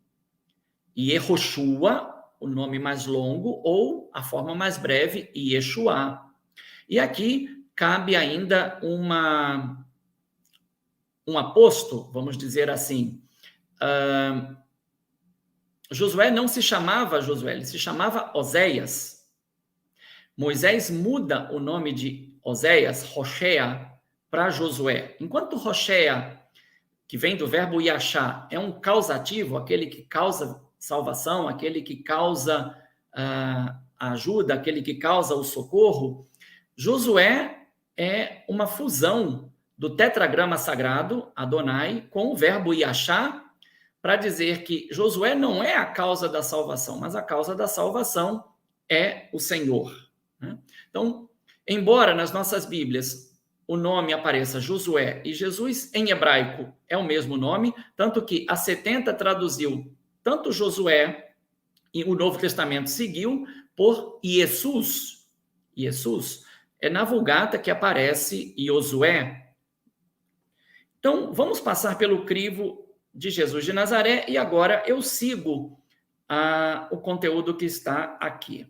Yehoshua, o nome mais longo, ou a forma mais breve, Yeshua. E aqui cabe ainda um aposto, vamos dizer assim. Josué não se chamava Josué, ele se chamava Oséias. Moisés muda o nome de Oséias, Hoshea, para Josué. Enquanto Hoshea, que vem do verbo yachá, é um causativo, aquele que causa salvação, aquele que causa ajuda, aquele que causa o socorro, Josué é uma fusão do tetragrama sagrado, Adonai, com o verbo yachá, para dizer que Josué não é a causa da salvação, mas a causa da salvação é o Senhor. Então, embora nas nossas Bíblias o nome apareça Josué e Jesus, em hebraico é o mesmo nome, tanto que a 70 traduziu tanto Josué e o Novo Testamento seguiu por Jesus. Jesus é na Vulgata que aparece Josué. Então, vamos passar pelo crivo de Jesus de Nazaré e agora eu sigo o conteúdo que está aqui.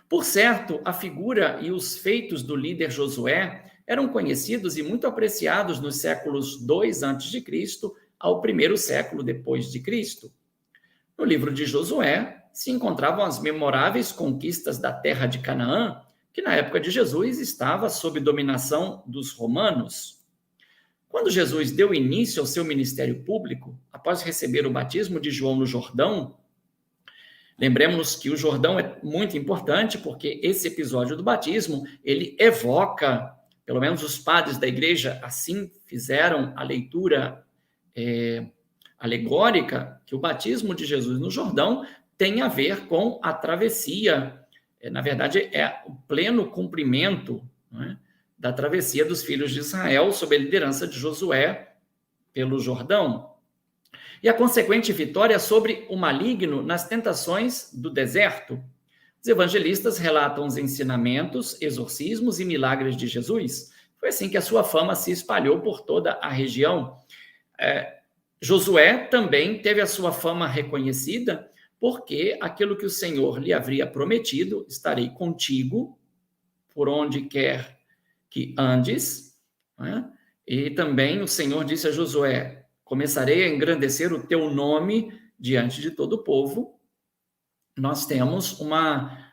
Por certo, a figura e os feitos do líder Josué eram conhecidos e muito apreciados nos séculos 2 a.C. ao 1º século depois de Cristo. No livro de Josué se encontravam as memoráveis conquistas da terra de Canaã, que na época de Jesus estava sob dominação dos romanos. Quando Jesus deu início ao seu ministério público, após receber o batismo de João no Jordão, lembremos que o Jordão é muito importante porque esse episódio do batismo, ele evoca, pelo menos os padres da igreja assim fizeram a leitura alegórica, que o batismo de Jesus no Jordão tem a ver com a travessia, na verdade é o pleno cumprimento, não é, da travessia dos filhos de Israel sob a liderança de Josué pelo Jordão. E a consequente vitória sobre o maligno nas tentações do deserto. Os evangelistas relatam os ensinamentos, exorcismos e milagres de Jesus. Foi assim que a sua fama se espalhou por toda a região. Josué também teve a sua fama reconhecida porque aquilo que o Senhor lhe havia prometido, estarei contigo por onde quer que andes, né? E também o Senhor disse a Josué, começarei a engrandecer o teu nome diante de todo o povo. Nós temos uma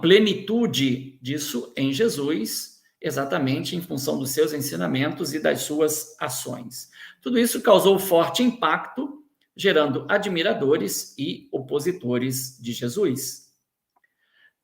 plenitude disso em Jesus, exatamente em função dos seus ensinamentos e das suas ações. Tudo isso causou forte impacto, gerando admiradores e opositores de Jesus.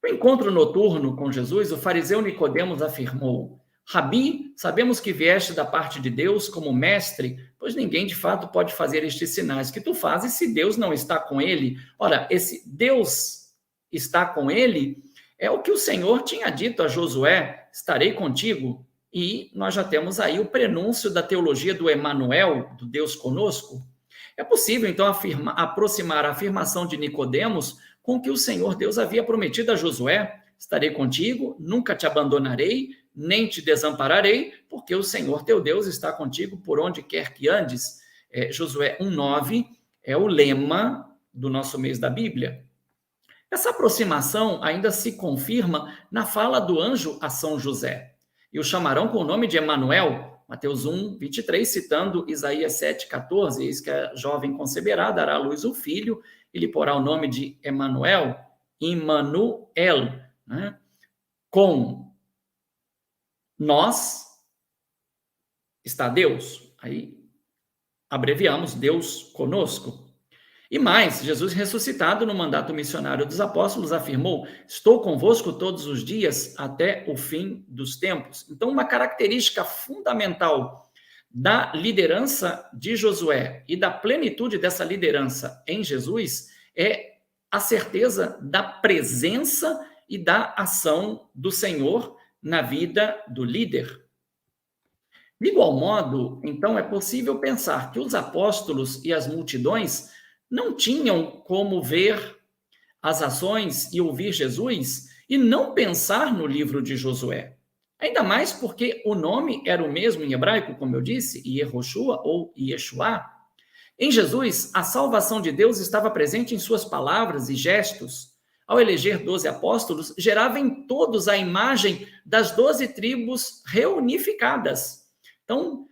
No encontro noturno com Jesus, o fariseu Nicodemos afirmou, Rabi, sabemos que vieste da parte de Deus como mestre, pois ninguém de fato pode fazer estes sinais que tu fazes se Deus não está com ele. Ora, esse Deus está com ele é o que o Senhor tinha dito a Josué, estarei contigo. E nós já temos aí o prenúncio da teologia do Emanuel, do Deus conosco. É possível, então, aproximar a afirmação de Nicodemos com o que o Senhor Deus havia prometido a Josué, estarei contigo, nunca te abandonarei, nem te desampararei, porque o Senhor teu Deus está contigo por onde quer que andes. Josué 1,9 é o lema do nosso mês da Bíblia. Essa aproximação ainda se confirma na fala do anjo a São José. E o chamarão com o nome de Emanuel, Mateus 1, 23, citando Isaías 7, 14, eis que a jovem conceberá, dará à luz o filho, e lhe porá o nome de Emanuel, Immanuel, né? Com nós está Deus. Aí abreviamos Deus conosco. E mais, Jesus ressuscitado no mandato missionário dos apóstolos afirmou, estou convosco todos os dias até o fim dos tempos. Então, uma característica fundamental da liderança de Josué e da plenitude dessa liderança em Jesus é a certeza da presença e da ação do Senhor na vida do líder. De igual modo, então, é possível pensar que os apóstolos e as multidões não tinham como ver as ações e ouvir Jesus e não pensar no livro de Josué. Ainda mais porque o nome era o mesmo em hebraico, como eu disse, Yehoshua ou Yeshua. Em Jesus, a salvação de Deus estava presente em suas palavras e gestos. Ao eleger 12 apóstolos, gerava em todos a imagem das 12 tribos reunificadas. Então,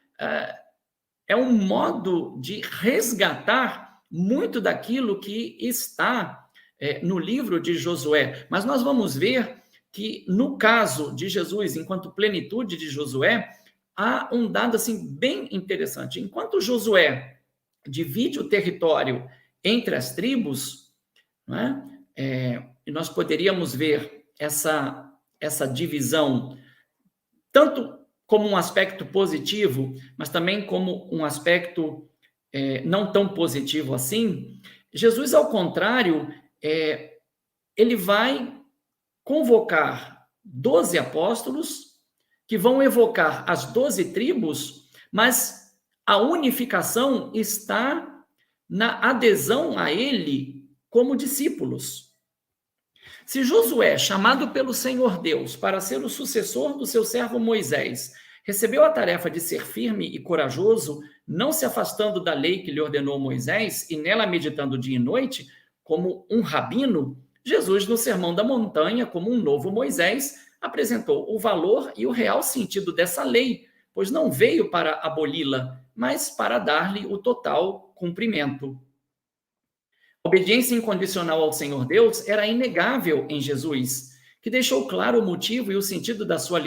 é um modo de resgatar muito daquilo que está no livro de Josué. Mas nós vamos ver que, no caso de Jesus, enquanto plenitude de Josué, há um dado assim, bem interessante. Enquanto Josué divide o território entre as tribos, não é? E nós poderíamos ver essa divisão tanto como um aspecto positivo, mas também como um aspecto não tão positivo assim. Jesus, ao contrário, ele vai convocar 12 apóstolos que vão evocar as 12 tribos, mas a unificação está na adesão a ele como discípulos. Se Josué, chamado pelo Senhor Deus para ser o sucessor do seu servo Moisés, recebeu a tarefa de ser firme e corajoso, não se afastando da lei que lhe ordenou Moisés e nela meditando dia e noite, como um rabino, Jesus, no Sermão da Montanha, como um novo Moisés, apresentou o valor e o real sentido dessa lei, pois não veio para aboli-la, mas para dar-lhe o total cumprimento. A obediência incondicional ao Senhor Deus era inegável em Jesus, que deixou claro o motivo e o sentido da sua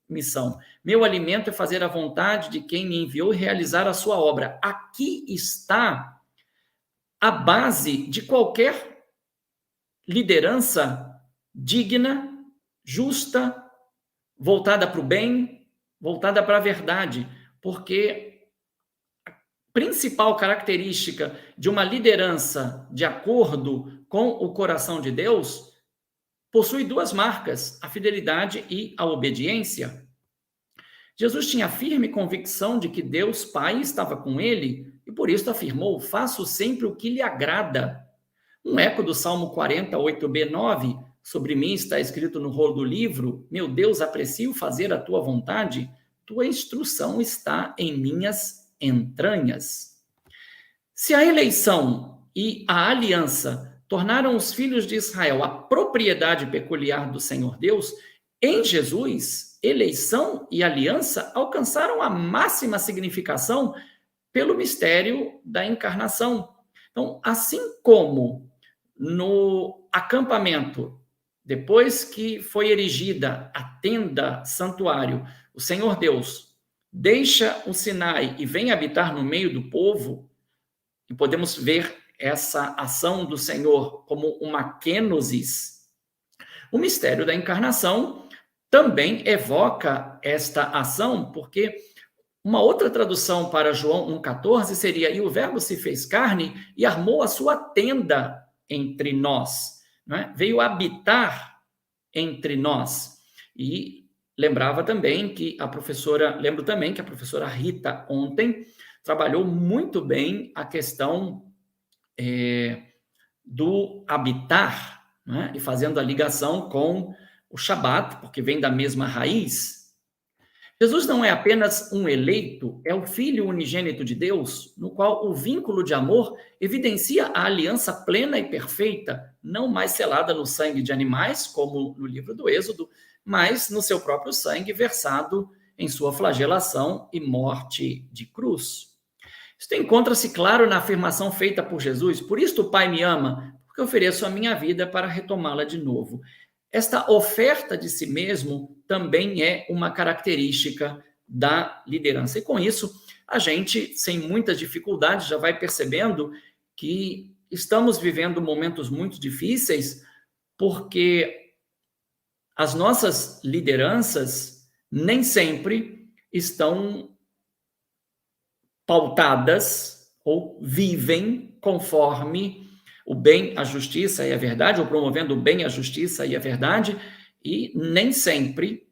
missão. Meu alimento é fazer a vontade de quem me enviou e realizar a sua obra. Aqui está a base de qualquer liderança digna, justa, voltada para o bem, voltada para a verdade, porque a principal característica de uma liderança de acordo com o coração de Deus possui duas marcas, a fidelidade e a obediência. Jesus tinha firme convicção de que Deus Pai estava com ele e por isso afirmou: faço sempre o que lhe agrada. Um eco do Salmo 48b9, sobre mim está escrito no rolo do livro: meu Deus, aprecio fazer a tua vontade, tua instrução está em minhas entranhas. Se a eleição e a aliança tornaram os filhos de Israel a propriedade peculiar do Senhor Deus, em Jesus, eleição e aliança alcançaram a máxima significação pelo mistério da encarnação. Então, assim como no acampamento, depois que foi erigida a tenda santuário, o Senhor Deus deixa o Sinai e vem habitar no meio do povo, e podemos ver essa ação do Senhor como uma kenosis. O mistério da encarnação também evoca esta ação, porque uma outra tradução para João 1,14 seria: e o Verbo se fez carne e armou a sua tenda entre nós, não é? Veio habitar entre nós. E lembro também que a professora Rita ontem trabalhou muito bem a questão do habitar, não é? E fazendo a ligação com o Shabat, porque vem da mesma raiz. Jesus não é apenas um eleito, é o Filho unigênito de Deus, no qual o vínculo de amor evidencia a aliança plena e perfeita, não mais selada no sangue de animais, como no livro do Êxodo, mas no seu próprio sangue versado em sua flagelação e morte de cruz. Isto encontra-se claro na afirmação feita por Jesus: por isto o Pai me ama, porque ofereço a minha vida para retomá-la de novo. Esta oferta de si mesmo também é uma característica da liderança. E com isso, a gente, sem muitas dificuldades, já vai percebendo que estamos vivendo momentos muito difíceis, porque as nossas lideranças nem sempre estão pautadas ou vivem conforme o bem, a justiça e a verdade, ou promovendo o bem, a justiça e a verdade, e nem sempre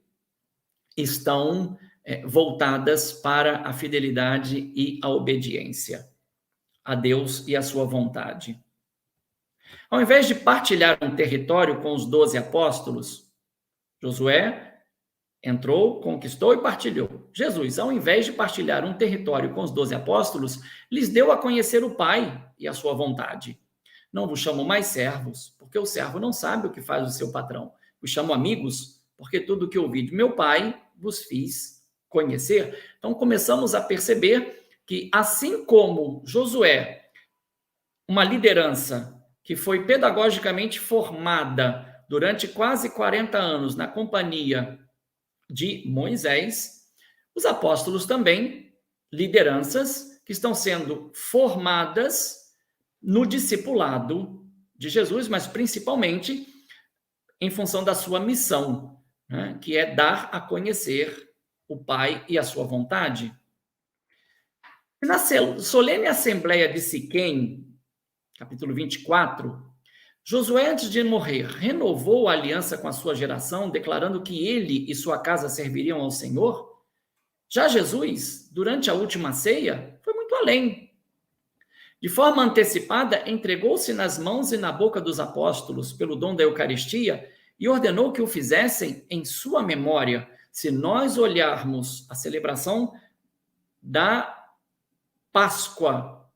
estão voltadas para a fidelidade e a obediência a Deus e a sua vontade. Ao invés de partilhar um território com os 12 apóstolos, Josué Entrou, conquistou e partilhou. Jesus, ao invés de partilhar um território com os 12 apóstolos, lhes deu a conhecer o Pai e a sua vontade. Não vos chamo mais servos, porque o servo não sabe o que faz o seu patrão. Vos chamo amigos, porque tudo o que ouvi de meu Pai vos fiz conhecer. Então, começamos a perceber que, assim como Josué, uma liderança que foi pedagogicamente formada durante quase 40 anos na companhia de Moisés, os apóstolos também, lideranças que estão sendo formadas no discipulado de Jesus, mas principalmente em função da sua missão, né, que é dar a conhecer o Pai e a sua vontade. Na solene Assembleia de Siquém, capítulo 24, Josué, antes de morrer, renovou a aliança com a sua geração, declarando que ele e sua casa serviriam ao Senhor. Já Jesus, durante a última ceia, foi muito além. De forma antecipada, entregou-se nas mãos e na boca dos apóstolos pelo dom da Eucaristia e ordenou que o fizessem em sua memória. Se nós olharmos a celebração da Páscoa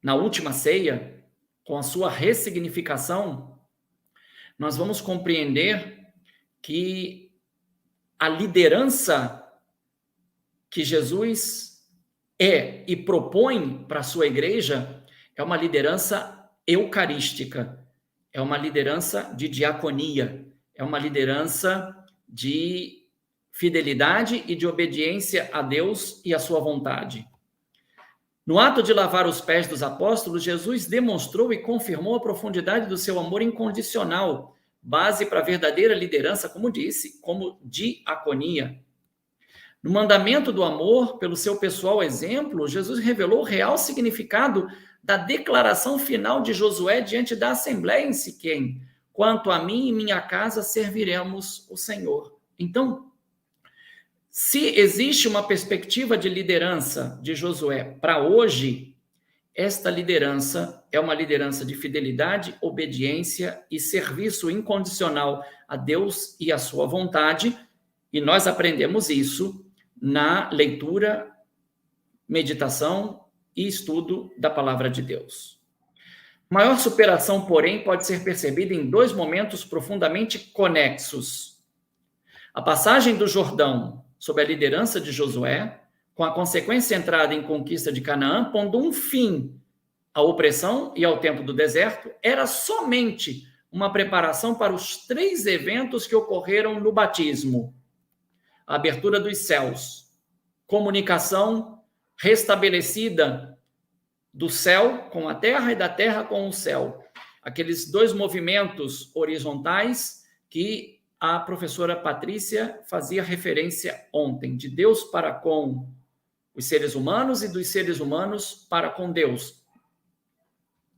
na última ceia, com a sua ressignificação, nós vamos compreender que a liderança que Jesus é e propõe para a sua igreja é uma liderança eucarística, é uma liderança de diaconia, é uma liderança de fidelidade e de obediência a Deus e a sua vontade. No ato de lavar os pés dos apóstolos, Jesus demonstrou e confirmou a profundidade do seu amor incondicional, base para a verdadeira liderança, como disse, como diaconia. No mandamento do amor, pelo seu pessoal exemplo, Jesus revelou o real significado da declaração final de Josué diante da Assembleia em Siquém: quanto a mim e minha casa serviremos o Senhor. Então, se existe uma perspectiva de liderança de Josué para hoje, esta liderança é uma liderança de fidelidade, obediência e serviço incondicional a Deus e a sua vontade, e nós aprendemos isso na leitura, meditação e estudo da palavra de Deus. Maior superação, porém, pode ser percebida em dois momentos profundamente conexos. A passagem do Jordão sob a liderança de Josué, com a consequência entrada em conquista de Canaã, pondo um fim à opressão e ao tempo do deserto, era somente uma preparação para os 3 eventos que ocorreram no batismo: a abertura dos céus, comunicação restabelecida do céu com a terra e da terra com o céu. Aqueles 2 movimentos horizontais que a professora Patrícia fazia referência ontem, de Deus para com os seres humanos e dos seres humanos para com Deus.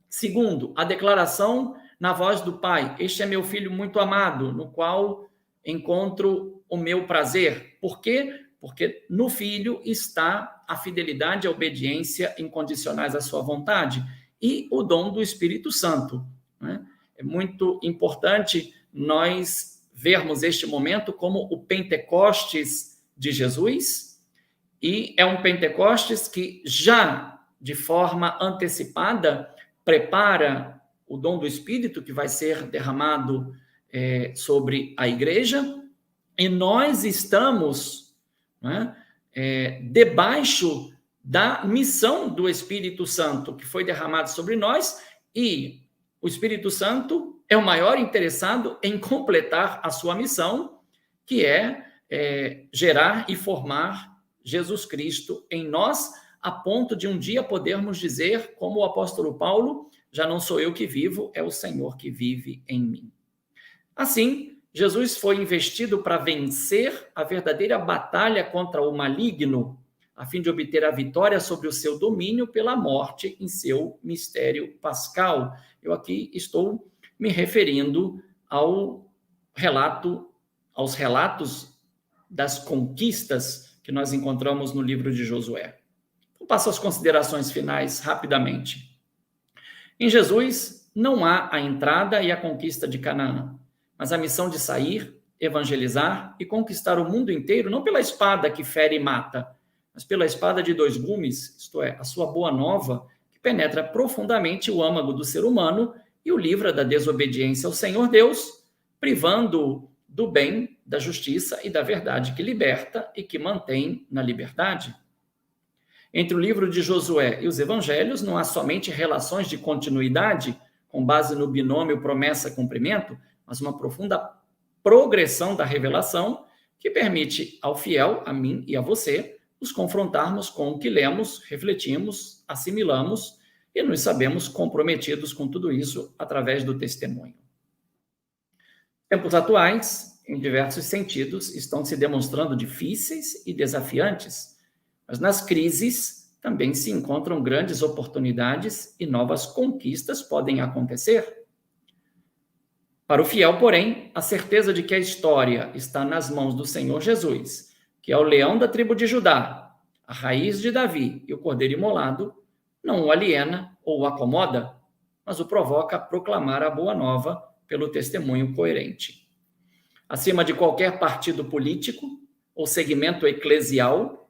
Segundo, a declaração na voz do Pai: este é meu filho muito amado, no qual encontro o meu prazer. Por quê? Porque no filho está a fidelidade e a obediência incondicionais à sua vontade e o dom do Espírito Santo, né? É muito importante nós vermos este momento como o Pentecostes de Jesus, e é um Pentecostes que já, de forma antecipada, prepara o dom do Espírito que vai ser derramado sobre a igreja, e nós estamos, né, debaixo da missão do Espírito Santo que foi derramado sobre nós, e o Espírito Santo é o maior interessado em completar a sua missão, que é gerar e formar Jesus Cristo em nós, a ponto de um dia podermos dizer, como o apóstolo Paulo: já não sou eu que vivo, é o Senhor que vive em mim. Assim, Jesus foi investido para vencer a verdadeira batalha contra o maligno, a fim de obter a vitória sobre o seu domínio pela morte em seu mistério pascal. Eu aqui estou me referindo aos relatos das conquistas que nós encontramos no livro de Josué. Vou passar as considerações finais rapidamente. Em Jesus, não há a entrada e a conquista de Canaã, mas a missão de sair, evangelizar e conquistar o mundo inteiro, não pela espada que fere e mata, mas pela espada de dois gumes, isto é, a sua boa nova, que penetra profundamente o âmago do ser humano e o livra da desobediência ao Senhor Deus, privando-o do bem, da justiça e da verdade que liberta e que mantém na liberdade. Entre o livro de Josué e os evangelhos não há somente relações de continuidade, com base no binômio promessa-cumprimento, mas uma profunda progressão da revelação que permite ao fiel, a mim e a você, nos confrontarmos com o que lemos, refletimos, assimilamos e nos sabemos comprometidos com tudo isso através do testemunho. Tempos atuais, em diversos sentidos, estão se demonstrando difíceis e desafiantes, mas nas crises também se encontram grandes oportunidades e novas conquistas podem acontecer. Para o fiel, porém, a certeza de que a história está nas mãos do Senhor Jesus, que é o leão da tribo de Judá, a raiz de Davi e o cordeiro imolado, não o aliena ou o acomoda, mas o provoca a proclamar a boa nova pelo testemunho coerente. Acima de qualquer partido político ou segmento eclesial,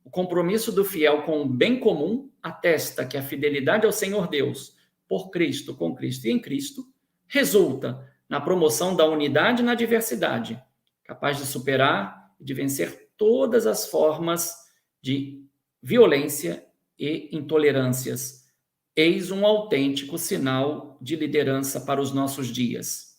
o compromisso do fiel com o bem comum atesta que a fidelidade ao Senhor Deus, por Cristo, com Cristo e em Cristo, resulta na promoção da unidade na diversidade, capaz de superar e de vencer todas as formas de violência e intolerâncias. Eis um autêntico sinal de liderança para os nossos dias.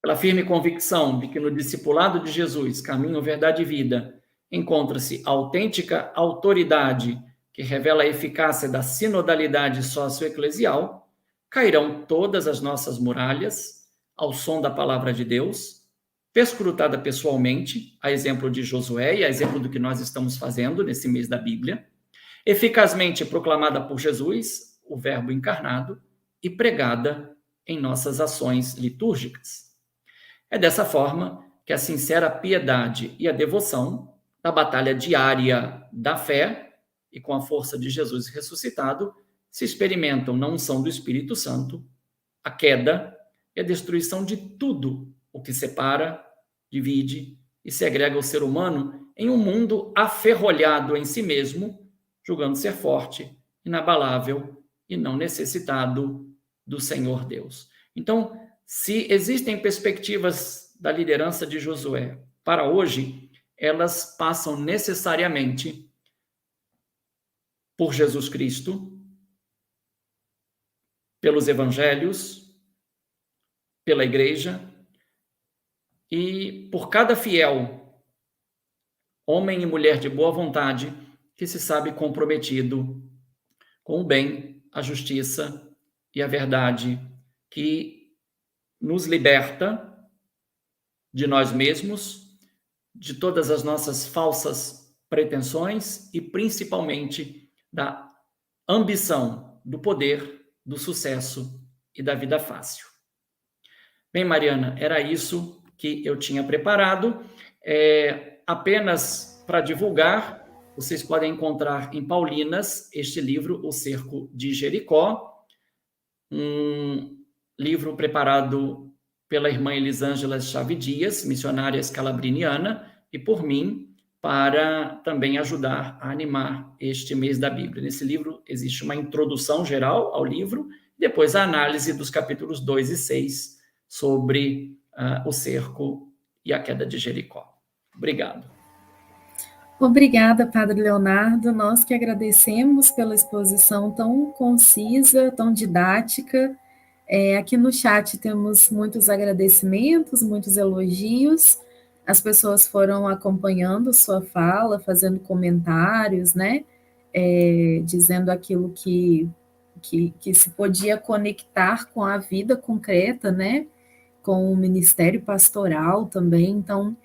Pela firme convicção de que no discipulado de Jesus, caminho, verdade e vida, encontra-se autêntica autoridade que revela a eficácia da sinodalidade socioeclesial, cairão todas as nossas muralhas ao som da palavra de Deus, perscrutada pessoalmente, a exemplo de Josué e a exemplo do que nós estamos fazendo nesse mês da Bíblia, eficazmente proclamada por Jesus, o Verbo encarnado, e pregada em nossas ações litúrgicas. É dessa forma que a sincera piedade e a devoção da batalha diária da fé e com a força de Jesus ressuscitado se experimentam na unção do Espírito Santo, a queda e a destruição de tudo o que separa, divide e segrega o ser humano em um mundo aferrolhado em si mesmo, julgando ser forte, inabalável e não necessitado do Senhor Deus. Então, se existem perspectivas da liderança de Josué para hoje, elas passam necessariamente por Jesus Cristo, pelos evangelhos, pela igreja e por cada fiel, homem e mulher de boa vontade, que se sabe comprometido com o bem, a justiça e a verdade, que nos liberta de nós mesmos, de todas as nossas falsas pretensões e principalmente da ambição, do poder, do sucesso e da vida fácil. Bem, Mariana, era isso que eu tinha preparado. Apenas para divulgar, vocês podem encontrar em Paulinas este livro, O Cerco de Jericó, um livro preparado pela irmã Elisângela Chave Dias, missionária escalabriniana, e por mim, para também ajudar a animar este mês da Bíblia. Nesse livro existe uma introdução geral ao livro, depois a análise dos capítulos 2 e 6 sobre o cerco e a queda de Jericó. Obrigado. Obrigada, Padre Leonardo. Nós que agradecemos pela exposição tão concisa, tão didática. Aqui no chat temos muitos agradecimentos, muitos elogios. As pessoas foram acompanhando sua fala, fazendo comentários, né? Dizendo aquilo que se podia conectar com a vida concreta, né? Com o ministério pastoral também. Então,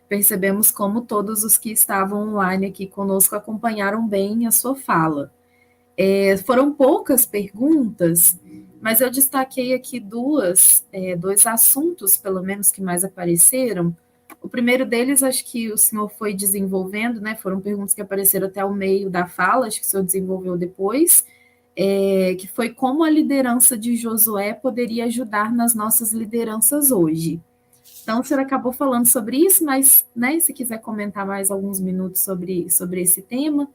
percebemos como todos os que estavam online aqui conosco acompanharam bem a sua fala. Foram poucas perguntas, mas eu destaquei aqui dois assuntos, pelo menos, que mais apareceram. O primeiro deles, acho que o senhor foi desenvolvendo, né? Foram perguntas que apareceram até o meio da fala, acho que o senhor desenvolveu depois, que foi como a liderança de Josué poderia ajudar nas nossas lideranças hoje. Então, o senhor acabou falando sobre isso, mas, né, se quiser comentar mais alguns minutos sobre esse tema.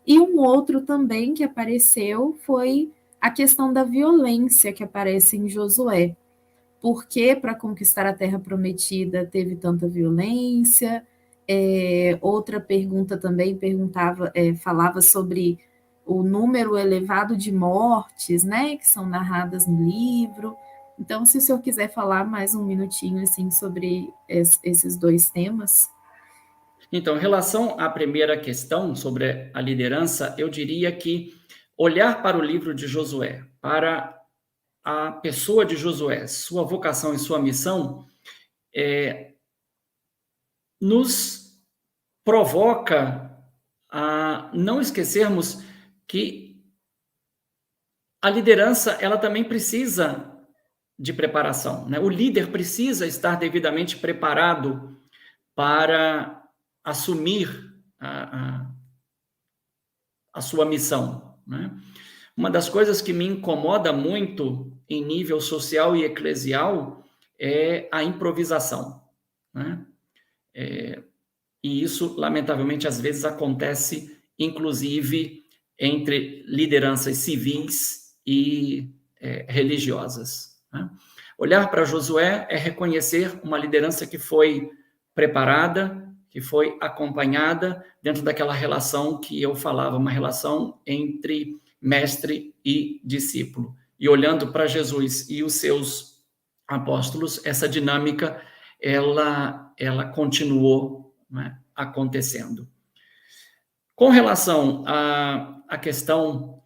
E um outro também que apareceu foi a questão da violência que aparece em Josué. Por que para conquistar a Terra Prometida teve tanta violência? Outra pergunta também falava sobre o número elevado de mortes, né, que são narradas no livro. Então, se o senhor quiser falar mais um minutinho assim sobre esses dois temas. Então, em relação à primeira questão sobre a liderança, eu diria que olhar para o livro de Josué, para a pessoa de Josué, sua vocação e sua missão, nos provoca a não esquecermos que a liderança, ela também precisa de preparação, né? O líder precisa estar devidamente preparado para assumir a sua missão, né? Uma das coisas que me incomoda muito em nível social e eclesial é a improvisação, né? E isso, lamentavelmente, às vezes acontece, inclusive, entre lideranças civis e religiosas, né? Olhar para Josué é reconhecer uma liderança que foi preparada, que foi acompanhada dentro daquela relação que eu falava, uma relação entre mestre e discípulo. E olhando para Jesus e os seus apóstolos, essa dinâmica, ela continuou, né, acontecendo. Com relação à questão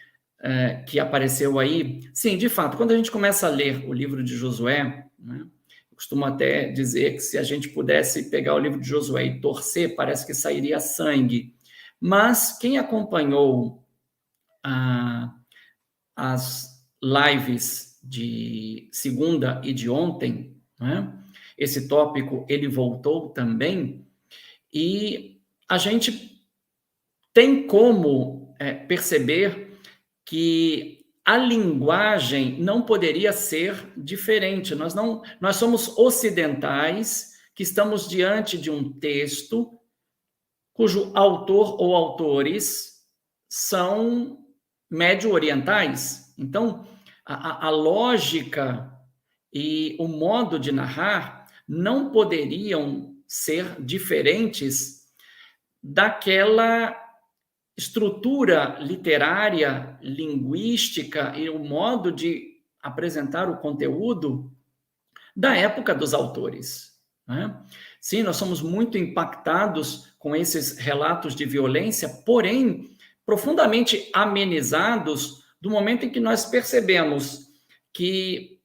que apareceu aí, sim, de fato, quando a gente começa a ler o livro de Josué, né, eu costumo até dizer que se a gente pudesse pegar o livro de Josué e torcer, parece que sairia sangue. Mas quem acompanhou as lives de segunda e de ontem, né, esse tópico ele voltou também, e a gente tem como perceber que a linguagem não poderia ser diferente. Nós somos ocidentais que estamos diante de um texto cujo autor ou autores são médio-orientais. Então, a lógica e o modo de narrar não poderiam ser diferentes daquela estrutura literária, linguística e o modo de apresentar o conteúdo da época dos autores, né? Sim, nós somos muito impactados com esses relatos de violência, porém, profundamente amenizados do momento em que nós percebemos que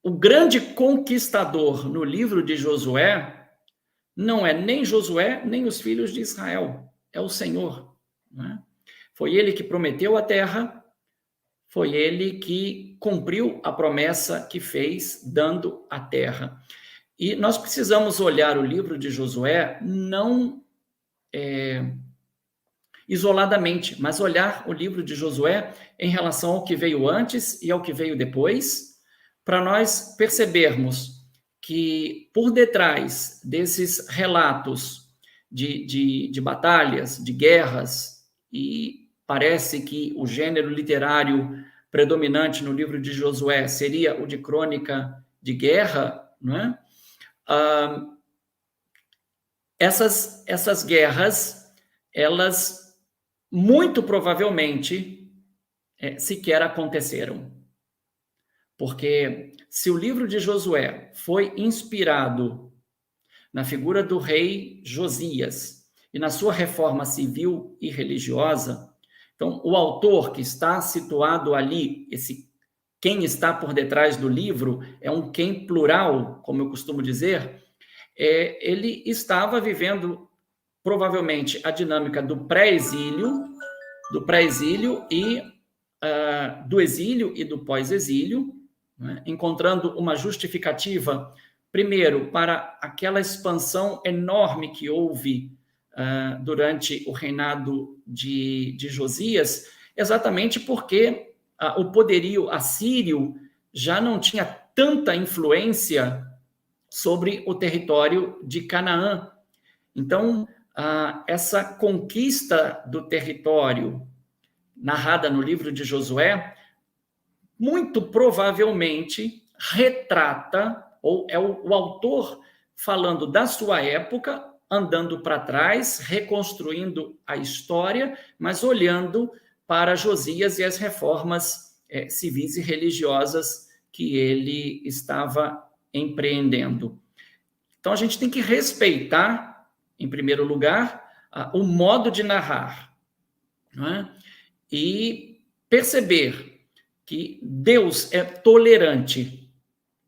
o grande conquistador no livro de Josué não é nem Josué, nem os filhos de Israel, é o Senhor, né? Foi ele que prometeu a terra, foi ele que cumpriu a promessa que fez, dando a terra. E nós precisamos olhar o livro de Josué não isoladamente, mas olhar o livro de Josué em relação ao que veio antes e ao que veio depois, para nós percebermos que por detrás desses relatos de batalhas, de guerras, e parece que o gênero literário predominante no livro de Josué seria o de crônica de guerra, não é? Essas guerras, elas muito provavelmente sequer aconteceram. Porque se o livro de Josué foi inspirado na figura do rei Josias e na sua reforma civil e religiosa, então o autor que está situado ali, quem está por detrás do livro, é um quem plural, como eu costumo dizer, ele estava vivendo provavelmente a dinâmica do pré-exílio e do exílio e do pós-exílio, né, encontrando uma justificativa, primeiro, para aquela expansão enorme que houve durante o reinado de Josias, exatamente porque o poderio assírio já não tinha tanta influência sobre o território de Canaã. Então, essa conquista do território narrada no livro de Josué, muito provavelmente retrata, ou é o autor falando da sua época, andando para trás, reconstruindo a história, mas olhando para Josias e as reformas civis e religiosas que ele estava empreendendo. Então, a gente tem que respeitar, em primeiro lugar, o modo de narrar, não é? E perceber que Deus é tolerante.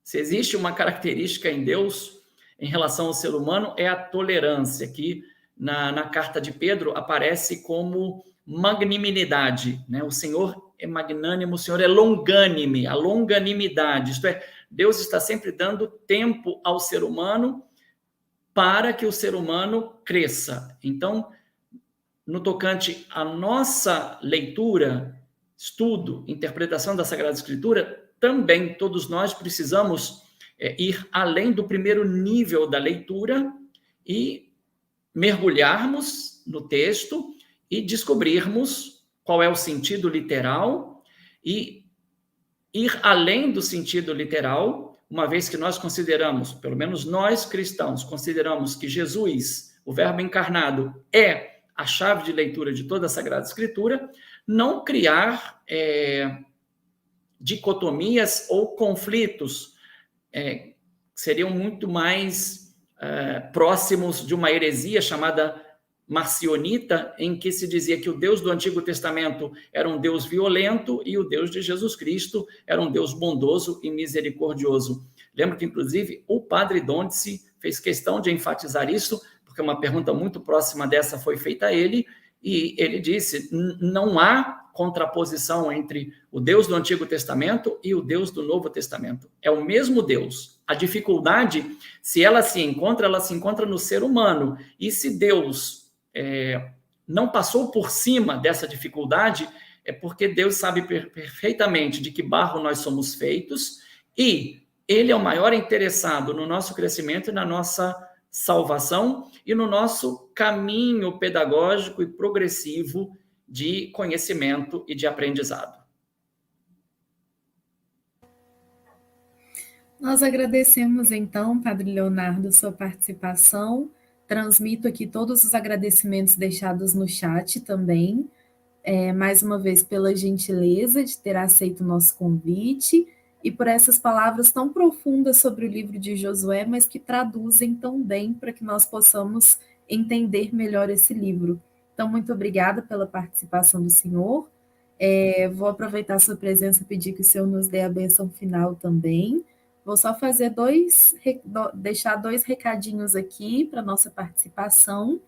Se existe uma característica em Deus em relação ao ser humano, é a tolerância, que na carta de Pedro aparece como magnanimidade, né? O Senhor é magnânimo, o Senhor é longânime, a longanimidade, isto é, Deus está sempre dando tempo ao ser humano para que o ser humano cresça. Então, no tocante à nossa leitura, estudo, interpretação da Sagrada Escritura, também todos nós precisamos ir além do primeiro nível da leitura e mergulharmos no texto e descobrirmos qual é o sentido literal e ir além do sentido literal, uma vez que nós consideramos, pelo menos nós cristãos, consideramos que Jesus, o Verbo encarnado, é a chave de leitura de toda a Sagrada Escritura, não criar dicotomias ou conflitos que seriam muito mais próximos de uma heresia chamada marcionita, em que se dizia que o Deus do Antigo Testamento era um Deus violento e o Deus de Jesus Cristo era um Deus bondoso e misericordioso. Lembro que, inclusive, o padre Dondzi fez questão de enfatizar isso, porque uma pergunta muito próxima dessa foi feita a ele, e ele disse, não há contraposição entre o Deus do Antigo Testamento e o Deus do Novo Testamento. É o mesmo Deus. A dificuldade, se ela se encontra no ser humano. E se Deus não passou por cima dessa dificuldade, é porque Deus sabe perfeitamente de que barro nós somos feitos e Ele é o maior interessado no nosso crescimento e na nossa salvação e no nosso caminho pedagógico e progressivo de conhecimento e de aprendizado. Nós agradecemos, então, Padre Leonardo, sua participação. Transmito aqui todos os agradecimentos deixados no chat também. Mais uma vez, pela gentileza de ter aceito o nosso convite e por essas palavras tão profundas sobre o livro de Josué, mas que traduzem tão bem para que nós possamos entender melhor esse livro. Então, muito obrigada pela participação do senhor. Vou aproveitar a sua presença e pedir que o senhor nos dê a bênção final também. Vou só fazer deixar dois recadinhos aqui para a nossa participação.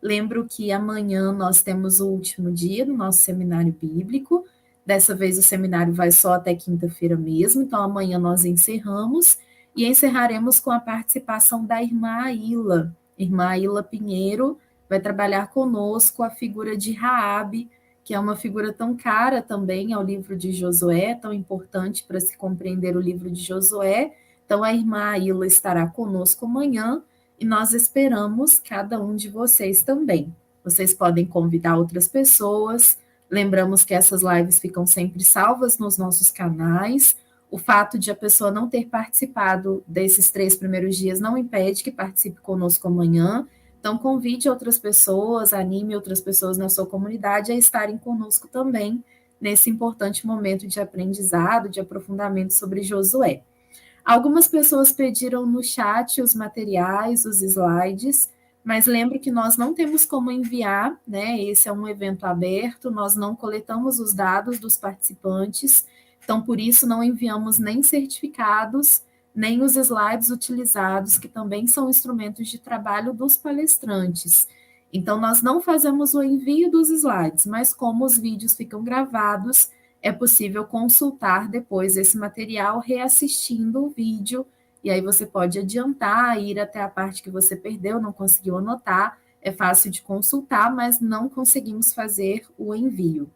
Lembro que amanhã nós temos o último dia do nosso seminário bíblico. Dessa vez o seminário vai só até quinta-feira mesmo, então amanhã nós encerramos e encerraremos com a participação da irmã Aila. Irmã Aila Pinheiro vai trabalhar conosco a figura de Raabe, que é uma figura tão cara também ao livro de Josué, tão importante para se compreender o livro de Josué. Então, a irmã Aila estará conosco amanhã e nós esperamos cada um de vocês também. Vocês podem convidar outras pessoas. Lembramos que essas lives ficam sempre salvas nos nossos canais. O fato de a pessoa não ter participado desses 3 primeiros dias não impede que participe conosco amanhã. Então, convide outras pessoas, anime outras pessoas na sua comunidade a estarem conosco também nesse importante momento de aprendizado, de aprofundamento sobre Josué. Algumas pessoas pediram no chat os materiais, os slides, mas lembro que nós não temos como enviar, né? Esse é um evento aberto, nós não coletamos os dados dos participantes, então por isso não enviamos nem certificados, nem os slides utilizados, que também são instrumentos de trabalho dos palestrantes. Então, nós não fazemos o envio dos slides, mas como os vídeos ficam gravados, é possível consultar depois esse material reassistindo o vídeo, e aí você pode adiantar, ir até a parte que você perdeu, não conseguiu anotar, é fácil de consultar, mas não conseguimos fazer o envio.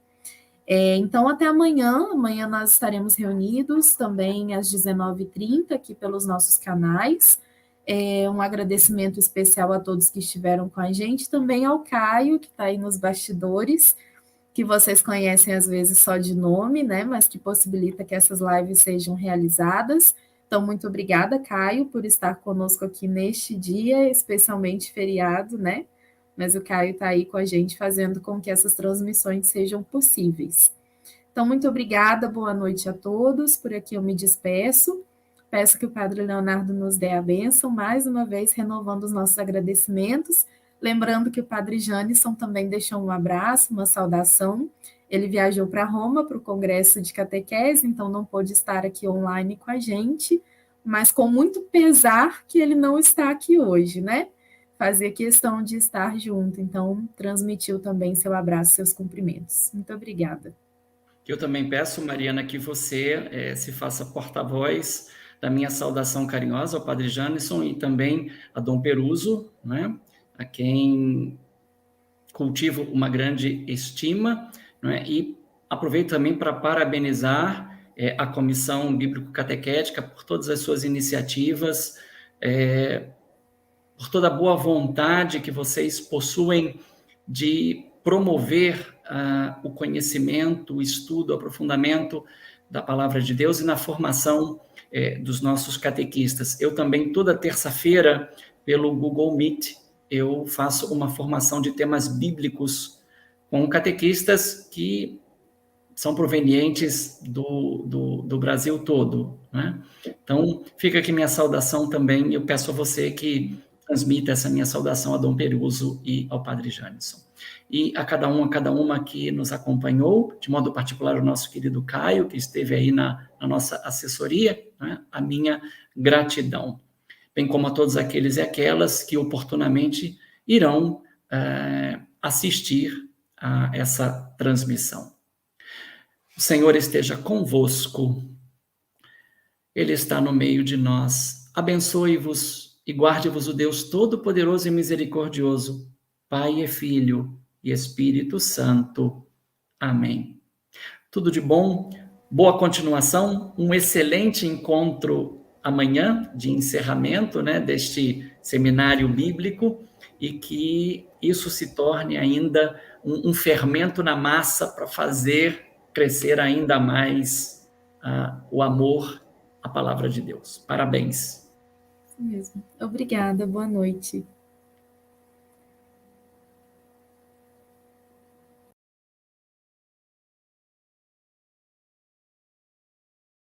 Então, até amanhã nós estaremos reunidos também às 19h30 aqui pelos nossos canais. Um agradecimento especial a todos que estiveram com a gente, também ao Caio, que está aí nos bastidores, que vocês conhecem às vezes só de nome, né? Mas que possibilita que essas lives sejam realizadas. Então, muito obrigada, Caio, por estar conosco aqui neste dia, especialmente feriado, né? Mas o Caio está aí com a gente fazendo com que essas transmissões sejam possíveis. Então, muito obrigada, boa noite a todos. Por aqui eu me despeço. Peço que o Padre Leonardo nos dê a bênção, mais uma vez renovando os nossos agradecimentos. Lembrando que o Padre Janisson também deixou um abraço, uma saudação. Ele viajou para Roma para o Congresso de Catequese, então não pôde estar aqui online com a gente, mas com muito pesar que ele não está aqui hoje, né? Fazia questão de estar junto, então transmitiu também seu abraço, seus cumprimentos. Muito obrigada. Eu também peço, Mariana, que você se faça porta-voz da minha saudação carinhosa ao Padre Janisson e também a Dom Peruso, né, a quem cultivo uma grande estima, né, e aproveito também para parabenizar a Comissão Bíblico-Catequética por todas as suas iniciativas, por toda a boa vontade que vocês possuem de promover o conhecimento, o estudo, o aprofundamento da palavra de Deus e na formação dos nossos catequistas. Eu também, toda terça-feira, pelo Google Meet, eu faço uma formação de temas bíblicos com catequistas que são provenientes do Brasil todo, né? Então, fica aqui minha saudação também, e eu peço a você que transmita essa minha saudação a Dom Peruso e ao Padre Janisson. E a cada uma que nos acompanhou, de modo particular o nosso querido Caio, que esteve aí na nossa assessoria, né? A minha gratidão. Bem como a todos aqueles e aquelas que oportunamente irão assistir a essa transmissão. O Senhor esteja convosco, Ele está no meio de nós. Abençoe-vos e guarde-vos o Deus Todo-Poderoso e Misericordioso, Pai e Filho e Espírito Santo. Amém. Tudo de bom, boa continuação, um excelente encontro amanhã de encerramento, né, deste seminário bíblico, e que isso se torne ainda um fermento na massa para fazer crescer ainda mais o amor à palavra de Deus. Parabéns. Isso mesmo. Obrigada, boa noite.